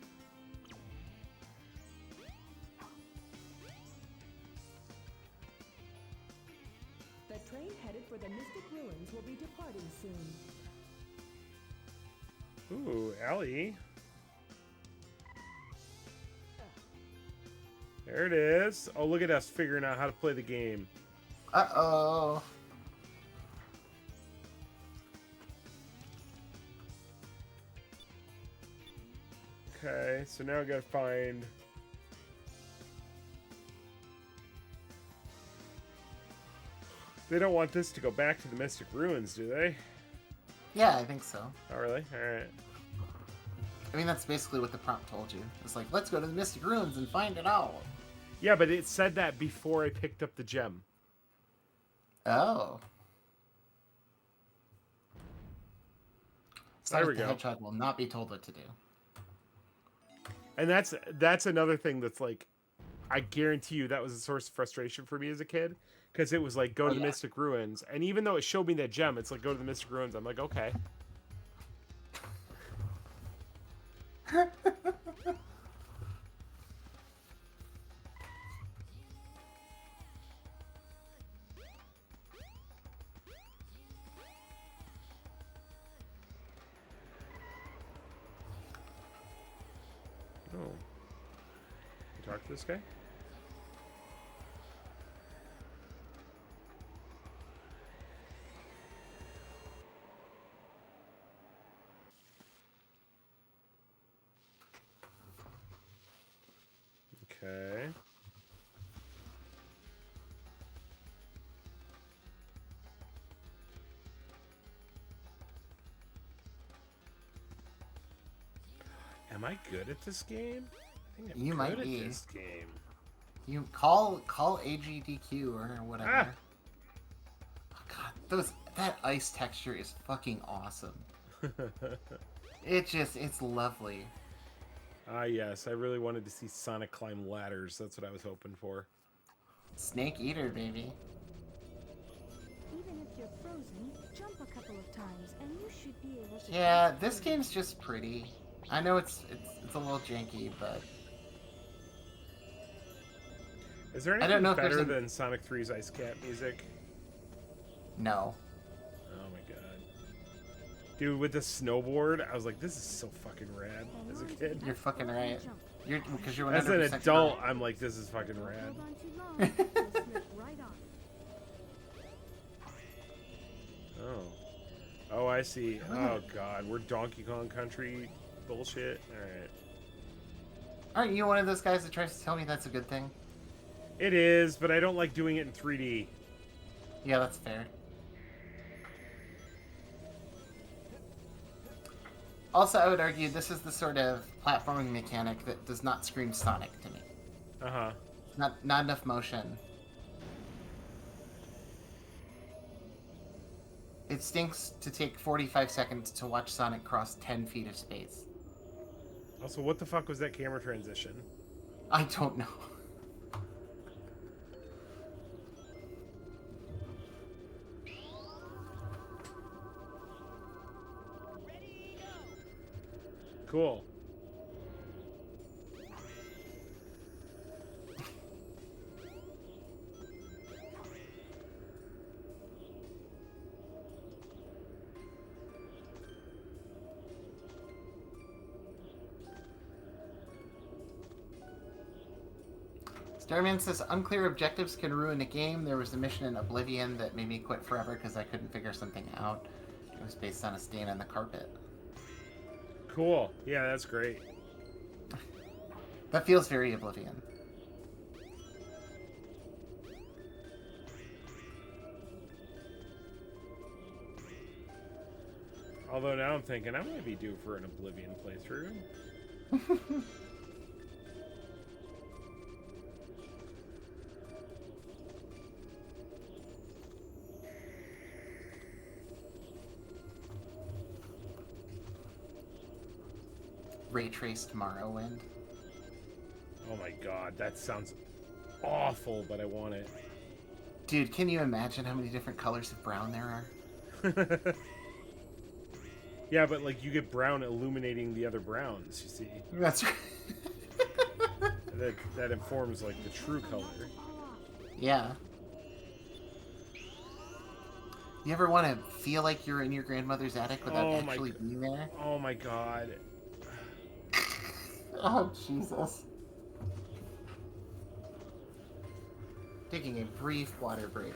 The train headed for the Mystic Ruins will be departing soon. Ooh, Allie. There it is. Oh, look at us figuring out how to play the game. Uh-oh. Okay, so now I gotta find... They don't want this to go back to the Mystic Ruins, do they? Yeah, I think so. Oh, really? Alright. I mean, that's basically what the prompt told you. It's like, let's go to the Mystic Ruins and find it all. Yeah, but it said that before I picked up the gem. Oh. There we Sonic the go. Hedgehog will not be told what to do. And that's another thing that's like, I guarantee you that was a source of frustration for me as a kid, because it was like, go to the Mystic Ruins, and even though it showed me that gem, it's like, go to the Mystic Ruins. I'm like, okay. Oh. You talk to this guy? Okay. Am I good at this game? I think I'm You good might at be. this game. You call AGDQ or whatever. Ah. Oh, God, that ice texture is fucking awesome. It's lovely. Ah, yes. I really wanted to see Sonic climb ladders. That's what I was hoping for. Snake Eater, baby. Even if you're frozen, jump a couple of times and you should be able to... Yeah, cross this through. game's just pretty. I know it's a little janky, but Is there I don't anything know if there's better a- than Sonic 3's Ice Cat music? no. Oh my god. Dude, with the snowboard, I was like, this is so fucking rad Hang as a on to kid. the You're fucking platform and right. jump. You're because you're 100% As an adult, correct. I'm like, this is fucking Don't rad. hold on too long. You'll slip right off. Oh. Oh, I see. Oh god, we're Donkey Kong Country bullshit. Alright. Aren't you one of those guys that tries to tell me that's a good thing? It is, but I don't like doing it in 3D. Yeah, that's fair. Also, I would argue this is the sort of platforming mechanic that does not scream Sonic to me. Uh-huh. Not enough motion. It stinks to take 45 seconds to watch Sonic cross 10 feet of space. Also, what the fuck was that camera transition? I don't know. Cool. Starman says unclear objectives can ruin a game. There was a mission in Oblivion that made me quit forever because I couldn't figure something out. It was based on a stain on the carpet. Cool. Yeah, that's great. That feels very Oblivion. Although now I'm thinking I might be due for an Oblivion playthrough. Ray traced Morrowind. Oh my god, that sounds awful, but I want it. Dude, can you imagine how many different colors of brown there are? Yeah, but like you get brown illuminating the other browns, you see. That's right. That informs like the true color. Yeah. You ever want to feel like you're in your grandmother's attic without Oh my actually being there? Oh my god. Oh, Jesus. Taking a brief water break.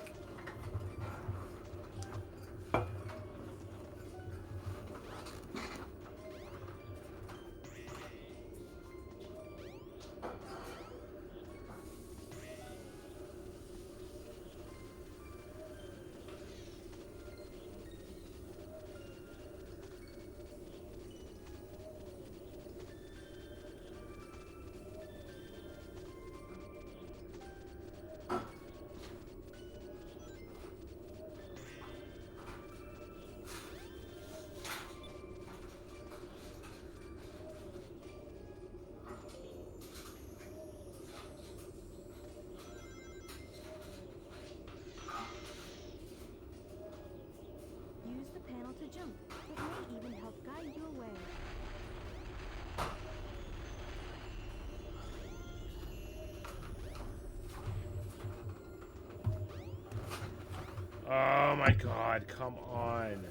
Oh my god, come on.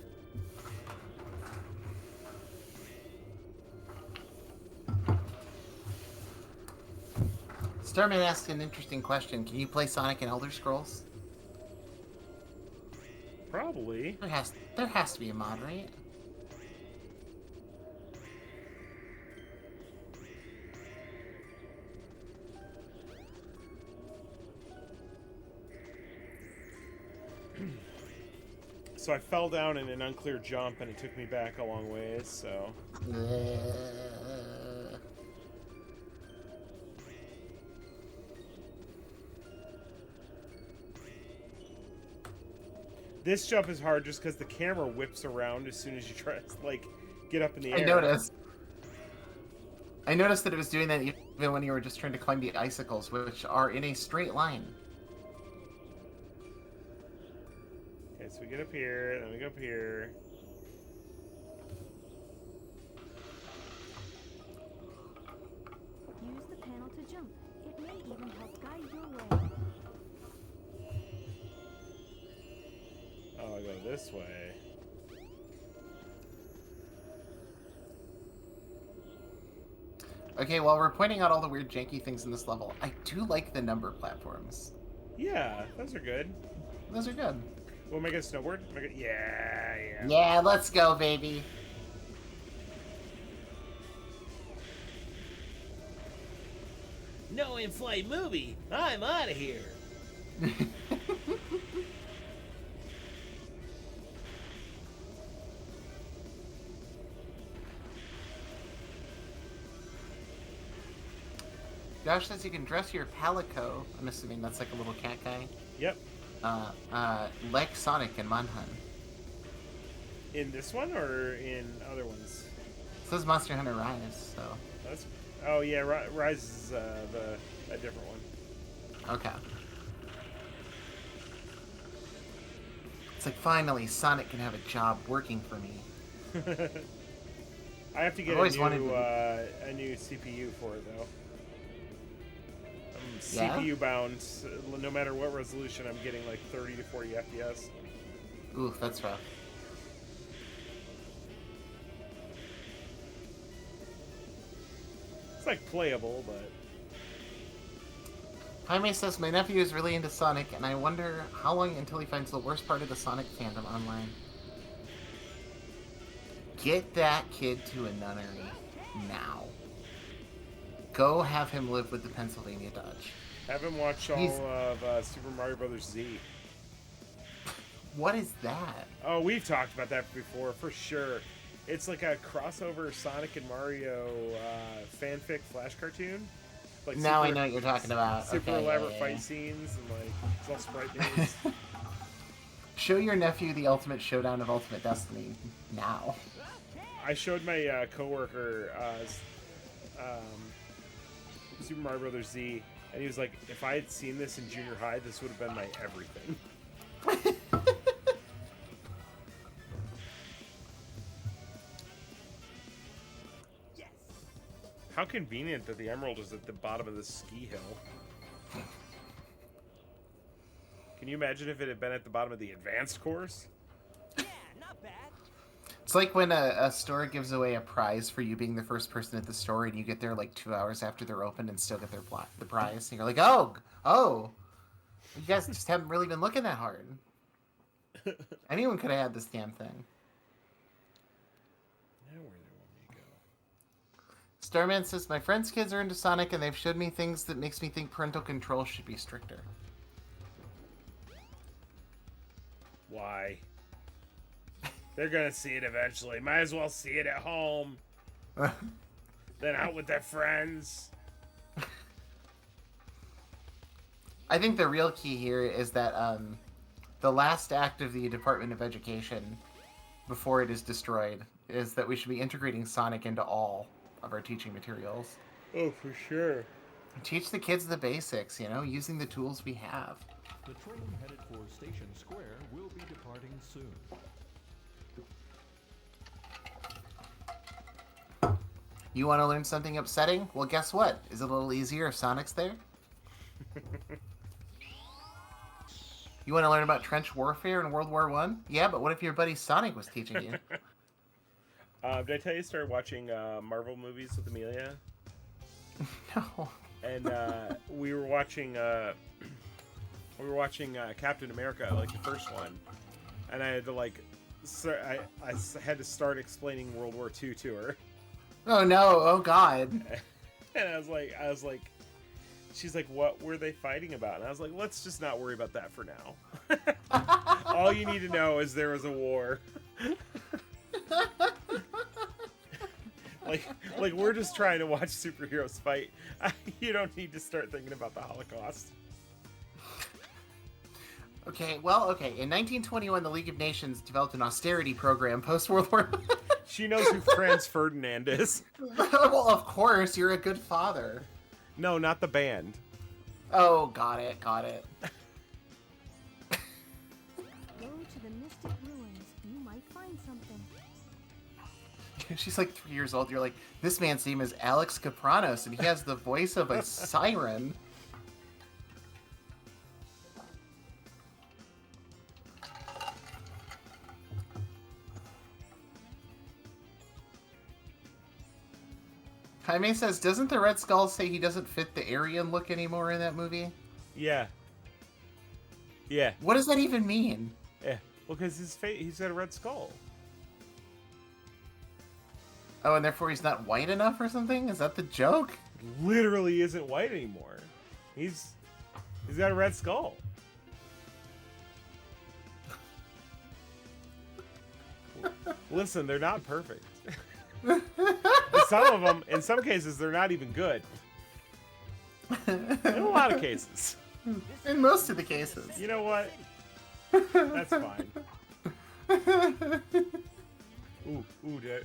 Starman asked an interesting question. Can you play Sonic and Elder Scrolls? Probably. There has to be a mod, right? So I fell down in an unclear jump and it took me back a long ways, so... This jump is hard just because the camera whips around as soon as you try to, like, get up in the air. I noticed that it was doing that even when you were just trying to climb the icicles, which are in a straight line. Okay, so we get up here, then we go up here. Use the panel to jump. It may even help guide your way. Oh, I go this way. Okay, while we're pointing out all the weird janky things in this level, I do like the number platforms. Yeah, those are good. Those are good. We'll make a snowboard? Yeah. Yeah, let's go, baby. No in-flight movie. I'm out of here. Josh says you can dress your Palico. I'm assuming that's like a little cat guy. Yep. Like Sonic and Manhunt. In this one or in other ones? It says Monster Hunter Rise, so. That's, oh yeah, Rise is a different one. Okay. It's like finally Sonic can have a job working for me. I have to get I've always a new CPU for it though. I'm Yeah? CPU bound. No matter what resolution, I'm getting like 30 to 40 FPS. Oof, that's rough. It's like playable, but Jaime says my nephew is really into Sonic, and I wonder how long until he finds the worst part of the Sonic fandom online. Get that kid to a nunnery now. Go have him live with the Pennsylvania Dutch. have him watch all of Super Mario Brothers Z. What is that? Oh, we've talked about that before, for sure. It's like a crossover Sonic and Mario fanfic flash cartoon. Like Now I know what you're talking about. Super Okay, elaborate yeah. fight scenes and like it's all sprite based. Show your nephew the ultimate showdown of Ultimate Destiny now. I showed my coworker Super Mario Brothers Z, and he was like, "If I had seen this in junior high, this would have been my everything." Yes. How convenient that the Emerald is at the bottom of the ski hill. Can you imagine if it had been at the bottom of the advanced course? Yeah, not bad. It's like when a store gives away a prize for you being the first person at the store, and you get there like 2 hours after they're open and still get the prize. And you're like, oh, you guys just haven't really been looking that hard. Anyone could have had this damn thing. Now where do they want me to go? Starman says, my friend's kids are into Sonic, and they've showed me things that makes me think parental control should be stricter. Why? They're gonna see it eventually. Might as well see it at home. Then out with their friends. I think the real key here is that the last act of the Department of Education, before it is destroyed, is that we should be integrating Sonic into all of our teaching materials. Oh, for sure. Teach the kids the basics, using the tools we have. The train headed for Station Square will be departing soon. You want to learn something upsetting? Well, guess what? Is it a little easier if Sonic's there? You want to learn about trench warfare in World War One? Yeah, but what if your buddy Sonic was teaching you? Did I tell you I started watching Marvel movies with Amelia? No. And we were watching Captain America, like the first one, and I had to I had to start explaining World War II to her. Oh no! Oh god! And I was like, she's like, what were they fighting about? And I was like, let's just not worry about that for now. All you need to know is there was a war. like we're just trying to watch superheroes fight. You don't need to start thinking about the Holocaust. Okay, in 1921, the League of Nations developed an austerity program post-World War. She knows who Franz Ferdinand is. Well, of course, you're a good father. No, not the band. Oh, got it. Go to the Mystic Ruins. You might find something. She's like 3 years old. You're like, this man's name is Alex Kapranos, and he has the voice of a siren. Jaime says, doesn't the Red Skull say he doesn't fit the Aryan look anymore in that movie? Yeah. Yeah. What does that even mean? Yeah. Well, because he's got a red skull. Oh, and therefore he's not white enough or something? Is that the joke? Literally isn't white anymore. He's got a red skull. Listen, they're not perfect. Some of them, in some cases, they're not even good. In a lot of cases. In most of the cases. You know what? That's fine. Ooh, did I...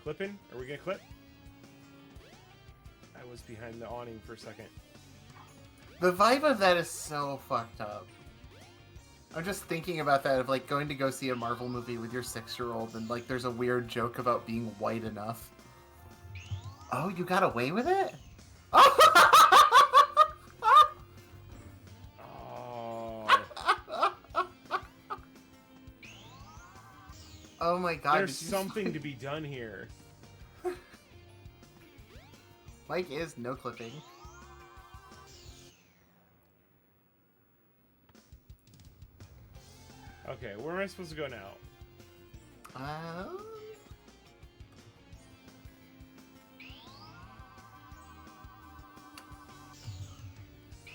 Clipping? Are we gonna clip? I was behind the awning for a second. The vibe of that is so fucked up. I'm just thinking about that, of like going to go see a Marvel movie with your 6-year-old and like there's a weird joke about being white enough. Oh, you got away with it? Oh. Oh my god. There's something to be done here. Mike is no clipping. Okay, where am I supposed to go now?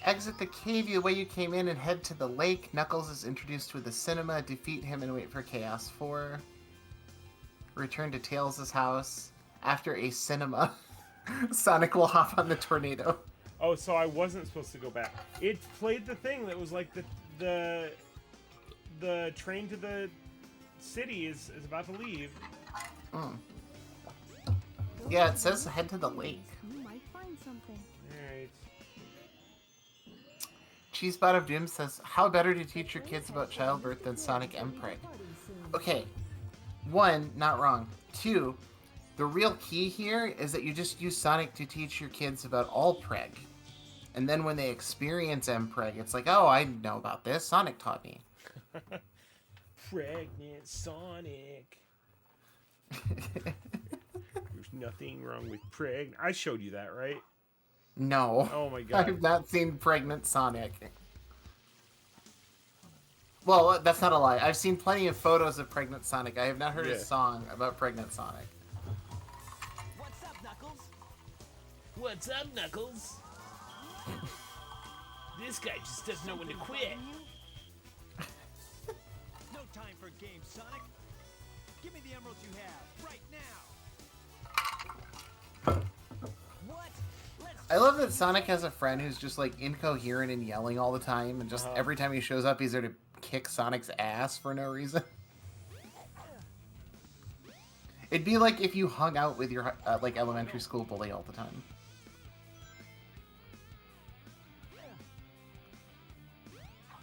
Exit the cave the way you came in and head to the lake. Knuckles is introduced with the cinema. Defeat him and wait for Chaos 4. Return to Tails' house. After a cinema, Sonic will hop on the tornado. Oh, so I wasn't supposed to go back. It played the thing that was like the train to the city is about to leave. Mm. Yeah, it says head to the lake. You might find something. Alright. Cheesebot of Doom says, how better to teach your kids about childbirth than Sonic Mpreg? Okay, 1, not wrong. 2, the real key here is that you just use Sonic to teach your kids about all preg. And then when they experience Mpreg, it's like, oh, I know about this. Sonic taught me. Pregnant Sonic. There's nothing wrong with pregnant. I showed you that, right? No. Oh my god. I've not seen Pregnant Sonic. Well, that's not a lie. I've seen plenty of photos of Pregnant Sonic. I have not heard a song about Pregnant Sonic. What's up, Knuckles? What's up, Knuckles? This guy just doesn't know when to quit. No time for games, Sonic. Give me the emeralds you have right now. What? I love that Sonic has a friend who's just like incoherent and yelling all the time, and just every time he shows up, he's there to kick Sonic's ass for no reason. It'd be like if you hung out with your like elementary school bully all the time.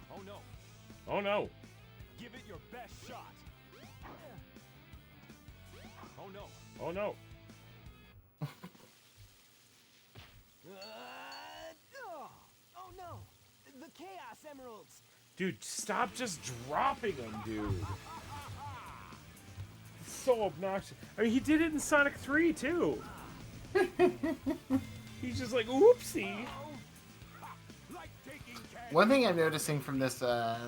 Oh no. Oh no. Give it your best shot. Oh no. Oh no. Oh no. The Chaos Emeralds. Dude, stop just dropping him, dude. It's so obnoxious. I mean, he did it in Sonic 3, too. He's just like, oopsie. Like taking candy. One thing I'm noticing from this, the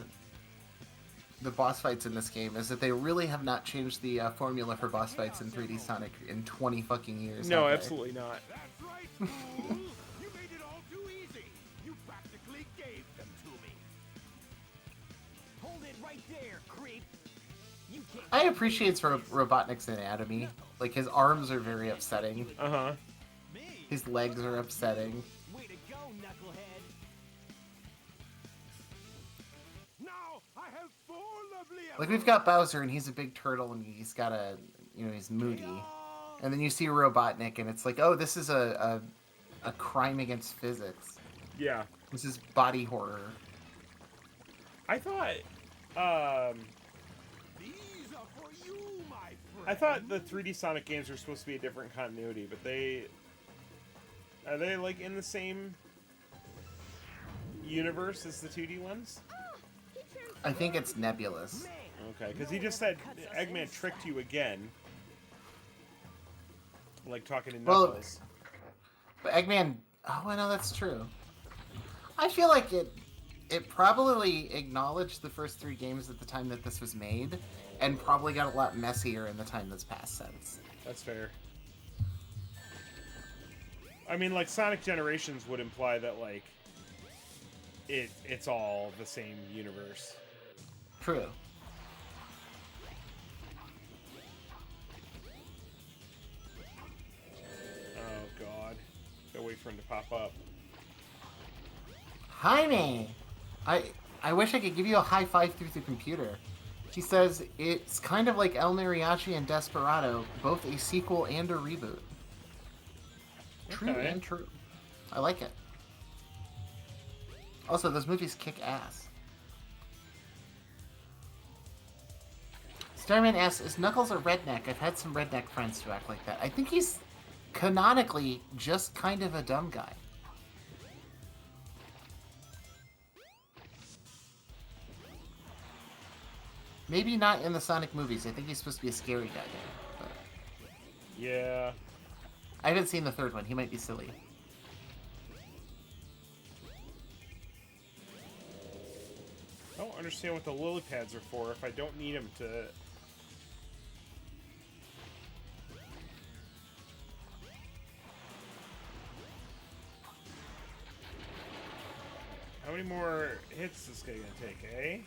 boss fights in this game is that they really have not changed the formula for boss fights in 3D Sonic in 20 fucking years. No, have they? absolutely not. That's right, fool. You made it all too easy. You practically gave them to me. Hold it right there, creep. You can't. I appreciate Robotnik's anatomy. Like, his arms are very upsetting. Uh-huh. His legs are upsetting. Way to go, knucklehead. Now I have 4 lovely Like, we've got Bowser, and he's a big turtle, and he's got a, you know, he's moody. And then you see Robotnik, and it's like, oh, this is a crime against physics. Yeah. This is body horror. I thought, These are for you, my friend. I thought the 3D Sonic games were supposed to be a different continuity, but are they like in the same universe as the 2D ones? I think it's nebulous. Okay, because he just said Eggman tricked you again. Like talking to Well, Knuckles. But Eggman, oh, I know that's true. I feel like it probably acknowledged the first 3 games at the time that this was made, and probably got a lot messier in the time that's passed since. That's fair. I mean, like, Sonic Generations would imply that, like, it's all the same universe. True. Oh, God. Gotta wait for him to pop up. Jaime! I wish I could give you a high five through the computer. She says it's kind of like El Mariachi and Desperado, both a sequel and a reboot. True Okay. and true. I like it. Also, those movies kick ass. Starman asks, is Knuckles a redneck? I've had some redneck friends who act like that. I think he's canonically just kind of a dumb guy. Maybe not in the Sonic movies. I think he's supposed to be a scary guy there. But Yeah. I haven't seen the 3rd one. He might be silly. I don't understand what the lily pads are for if I don't need them to... How many more hits is this guy gonna take, eh?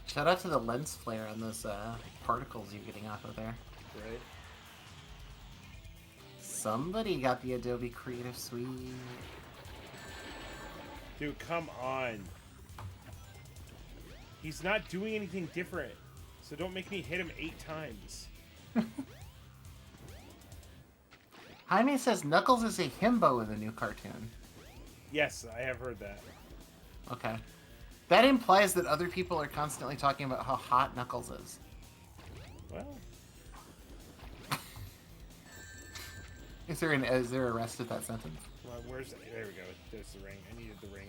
Shout out to the lens flare on those particles you're getting off of there. Right. Somebody got the Adobe Creative Suite. Dude, come on. He's not doing anything different. So don't make me hit him 8 times. Jaime says Knuckles is a himbo in the new cartoon. Yes, I have heard that. Okay. That implies that other people are constantly talking about how hot Knuckles is. Well, Is there a rest of that sentence? well, where's the... There we go. There's the ring. I needed the ring.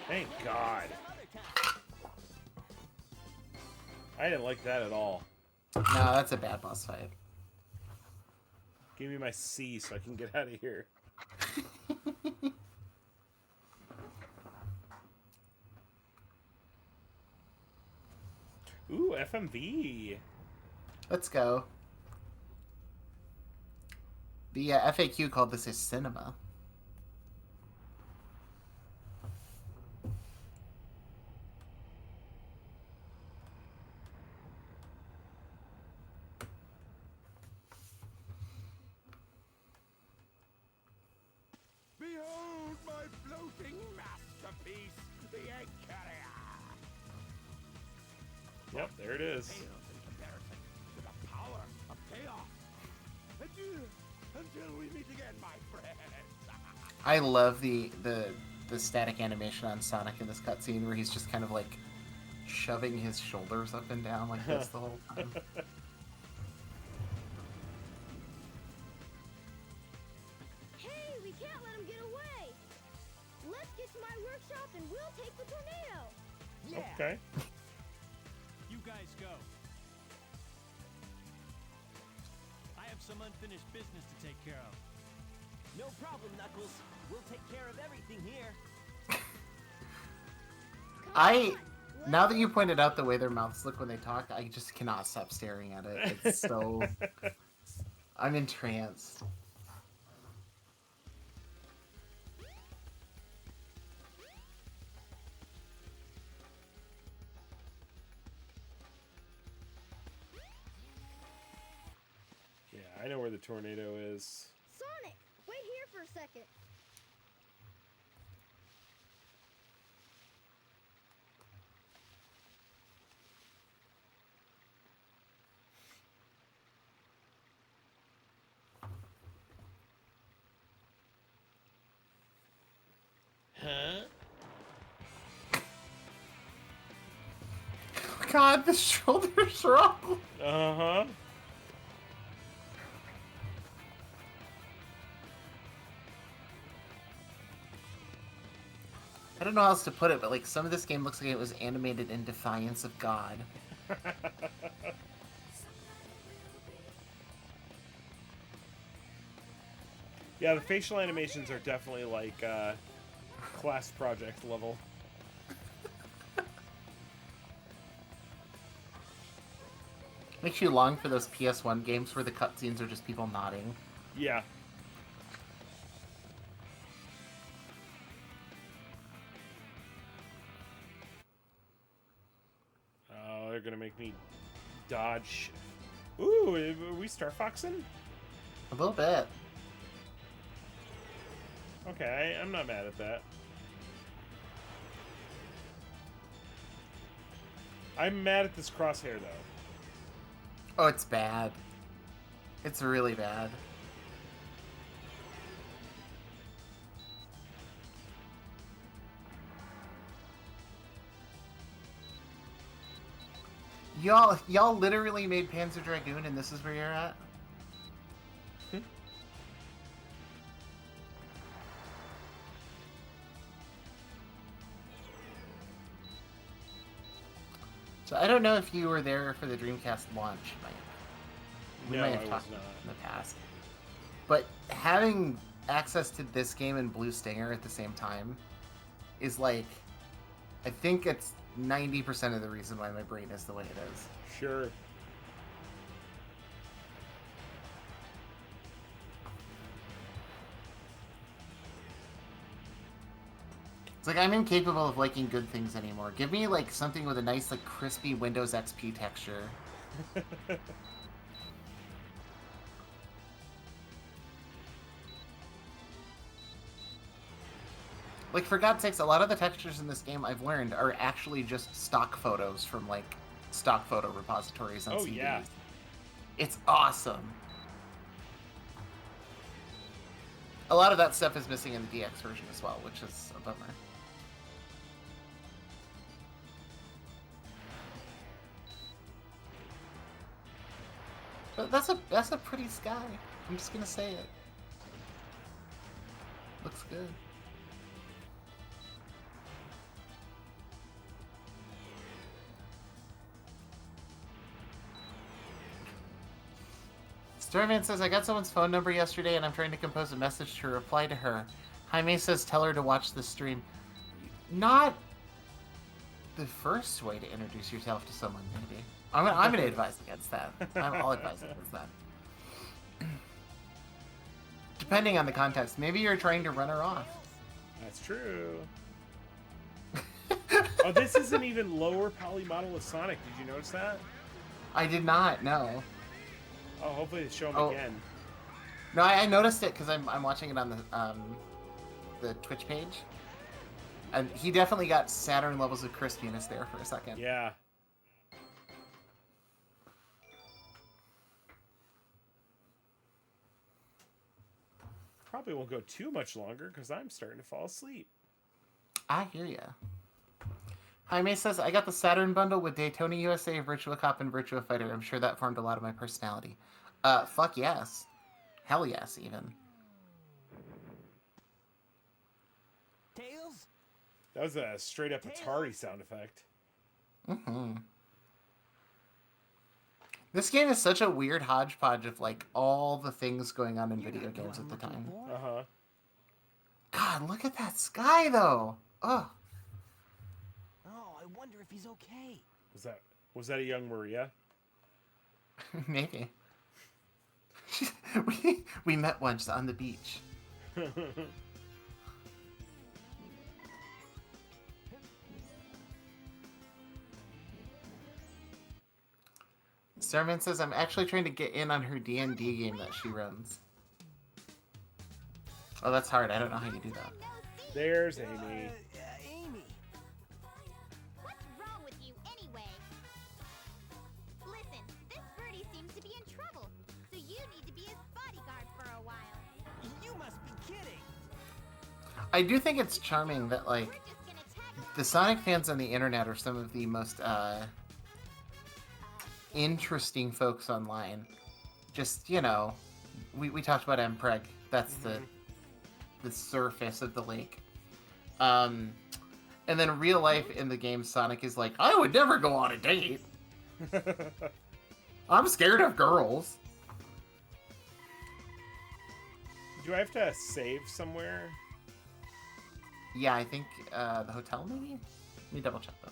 Thank God. I didn't like that at all. No, that's a bad boss fight. Give me my C so I can get out of here. Ooh, FMV. Let's go. The FAQ called this a cinema. Behold my floating masterpiece, the Egg Carrier. Yep, there it is. Pales in comparison to the power of chaos. Adieu, until we meet again, my friends. I love the the static animation on Sonic in this cutscene where he's just kind of like shoving his shoulders up and down like this the whole time. Hey, we can't let him get away! Let's get to my workshop and we'll take the tornado! Yeah. Okay. You guys go. I have some unfinished business to take care of. No problem, Knuckles. We'll take care of everything here. Now that you pointed out the way their mouths look when they talk, I just cannot stop staring at it. It's so... I'm entranced. Yeah, I know where the tornado is. Sonic, wait here for a second. Huh? God, the shoulders are awful. Uh-huh. I don't know how else to put it, but like some of this game looks like it was animated in defiance of God. Yeah, the facial animations are definitely like class project level. Makes you long for those PS1 games where the cutscenes are just people nodding. Yeah. Oh, they're gonna make me dodge. Ooh, are we Star Foxing? A little bit. Okay, I'm not mad at that. I'm mad at this crosshair, though. Oh, it's bad. It's really bad. Y'all literally made Panzer Dragoon and this is where you're at? So I don't know if you were there for the Dreamcast launch, Mike. We No, might I have was talked not. in the past. But having access to this game and Blue Stinger at the same time is like, I think it's 90% of the reason why my brain is the way it is. Sure. It's like I'm incapable of liking good things anymore. Give me like something with a nice like crispy Windows XP texture. Like, for God's sakes, a lot of the textures in this game I've learned are actually just stock photos from, like, stock photo repositories on Oh, CDs. yeah. It's awesome. A lot of that stuff is missing in the DX version as well, which is a bummer. But that's a pretty sky. I'm just gonna say it. Looks good. Starman says, I got someone's phone number yesterday and I'm trying to compose a message to reply to her. Jaime says, tell her to watch the stream. Not the first way to introduce yourself to someone, maybe. I'm gonna advise against that. I'll advise against that. Depending on the context. Maybe you're trying to run her off. That's true. Oh, this isn't even lower poly model of Sonic. Did you notice that? I did not, no. Oh, hopefully they show him Oh. again. No, I noticed it because I'm watching it on the Twitch page. And he definitely got Saturn levels of crispiness there for a second. Yeah. Probably won't go too much longer because I'm starting to fall asleep. I hear ya. Jaime says, I got the Saturn bundle with Daytona USA, Virtua Cop, and Virtua Fighter. I'm sure that formed a lot of my personality. Fuck yes. Hell yes, even. Tails? That was a straight up Atari sound effect. Mm-hmm. This game is such a weird hodgepodge of, like, all the things going on in video games at the time. Uh-huh. God, look at that sky, though. Ugh. Oh, I wonder if he's okay. Was that a young Maria? Maybe. we met once on the beach. Starman says, I'm actually trying to get in on her D&D game that she runs. Oh, that's hard. I don't know how you do that. There's Amy. Amy. What's wrong with you anyway? Listen, this birdie seems to be in trouble, so you need to be his bodyguard for a while. You must be kidding. I do think it's charming that, like, We're just gonna tag the Sonic fans on the internet are some of the most, interesting folks online. Just, you know, we talked about Mpreg. That's the surface of the lake. And then real life in the game, Sonic is like, I would never go on a date. I'm scared of girls. Do I have to save somewhere? Yeah, I think the hotel maybe? Let me double check though.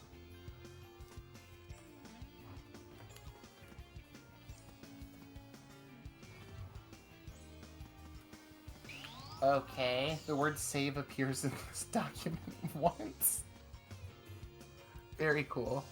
Okay, the word save appears in this document once. Very cool.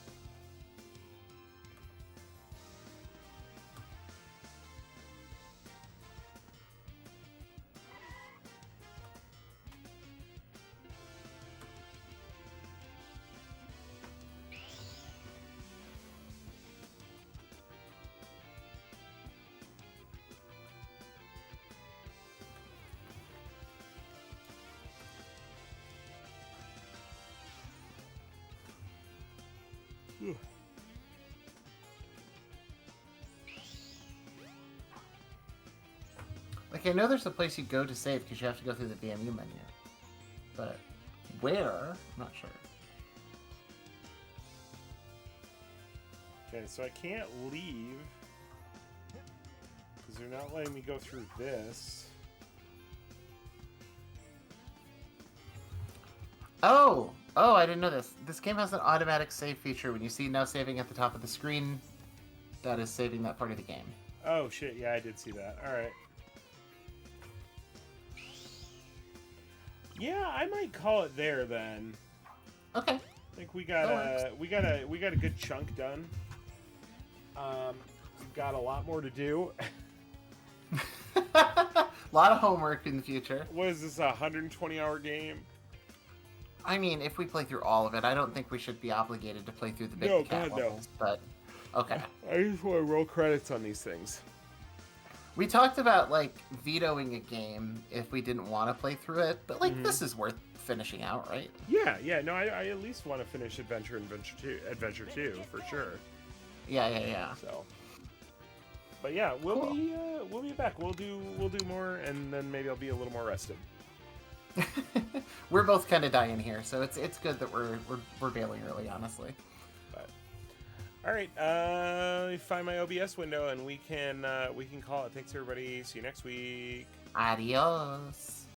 Like, I know there's a place you go to save because you have to go through the VMU menu. But where? I'm not sure. Okay, so I can't leave because they're not letting me go through this. Oh! Oh, I didn't know this. This game has an automatic save feature. When you see now saving at the top of the screen, that is saving that part of the game. Oh shit, yeah, I did see that. Alright. Yeah, I might call it there then. Okay. I think we got a good chunk done. We've got a lot more to do. A lot of homework in the future. What is this, a 120-hour game? I mean, if we play through all of it, I don't think we should be obligated to play through the big No, cat God, no. levels, but okay. I just want to roll credits on these things. We talked about, like, vetoing a game if we didn't want to play through it, but, like, this is worth finishing out, right? Yeah, no, I at least want to finish Adventure 2, for sure. Yeah. So, but yeah, we'll be back. We'll do more, and then maybe I'll be a little more rested. We're both kind of dying here, so it's good that we're bailing early, honestly. But all right, let me find my OBS window, and we can call it. Thanks everybody. See you next week. Adios.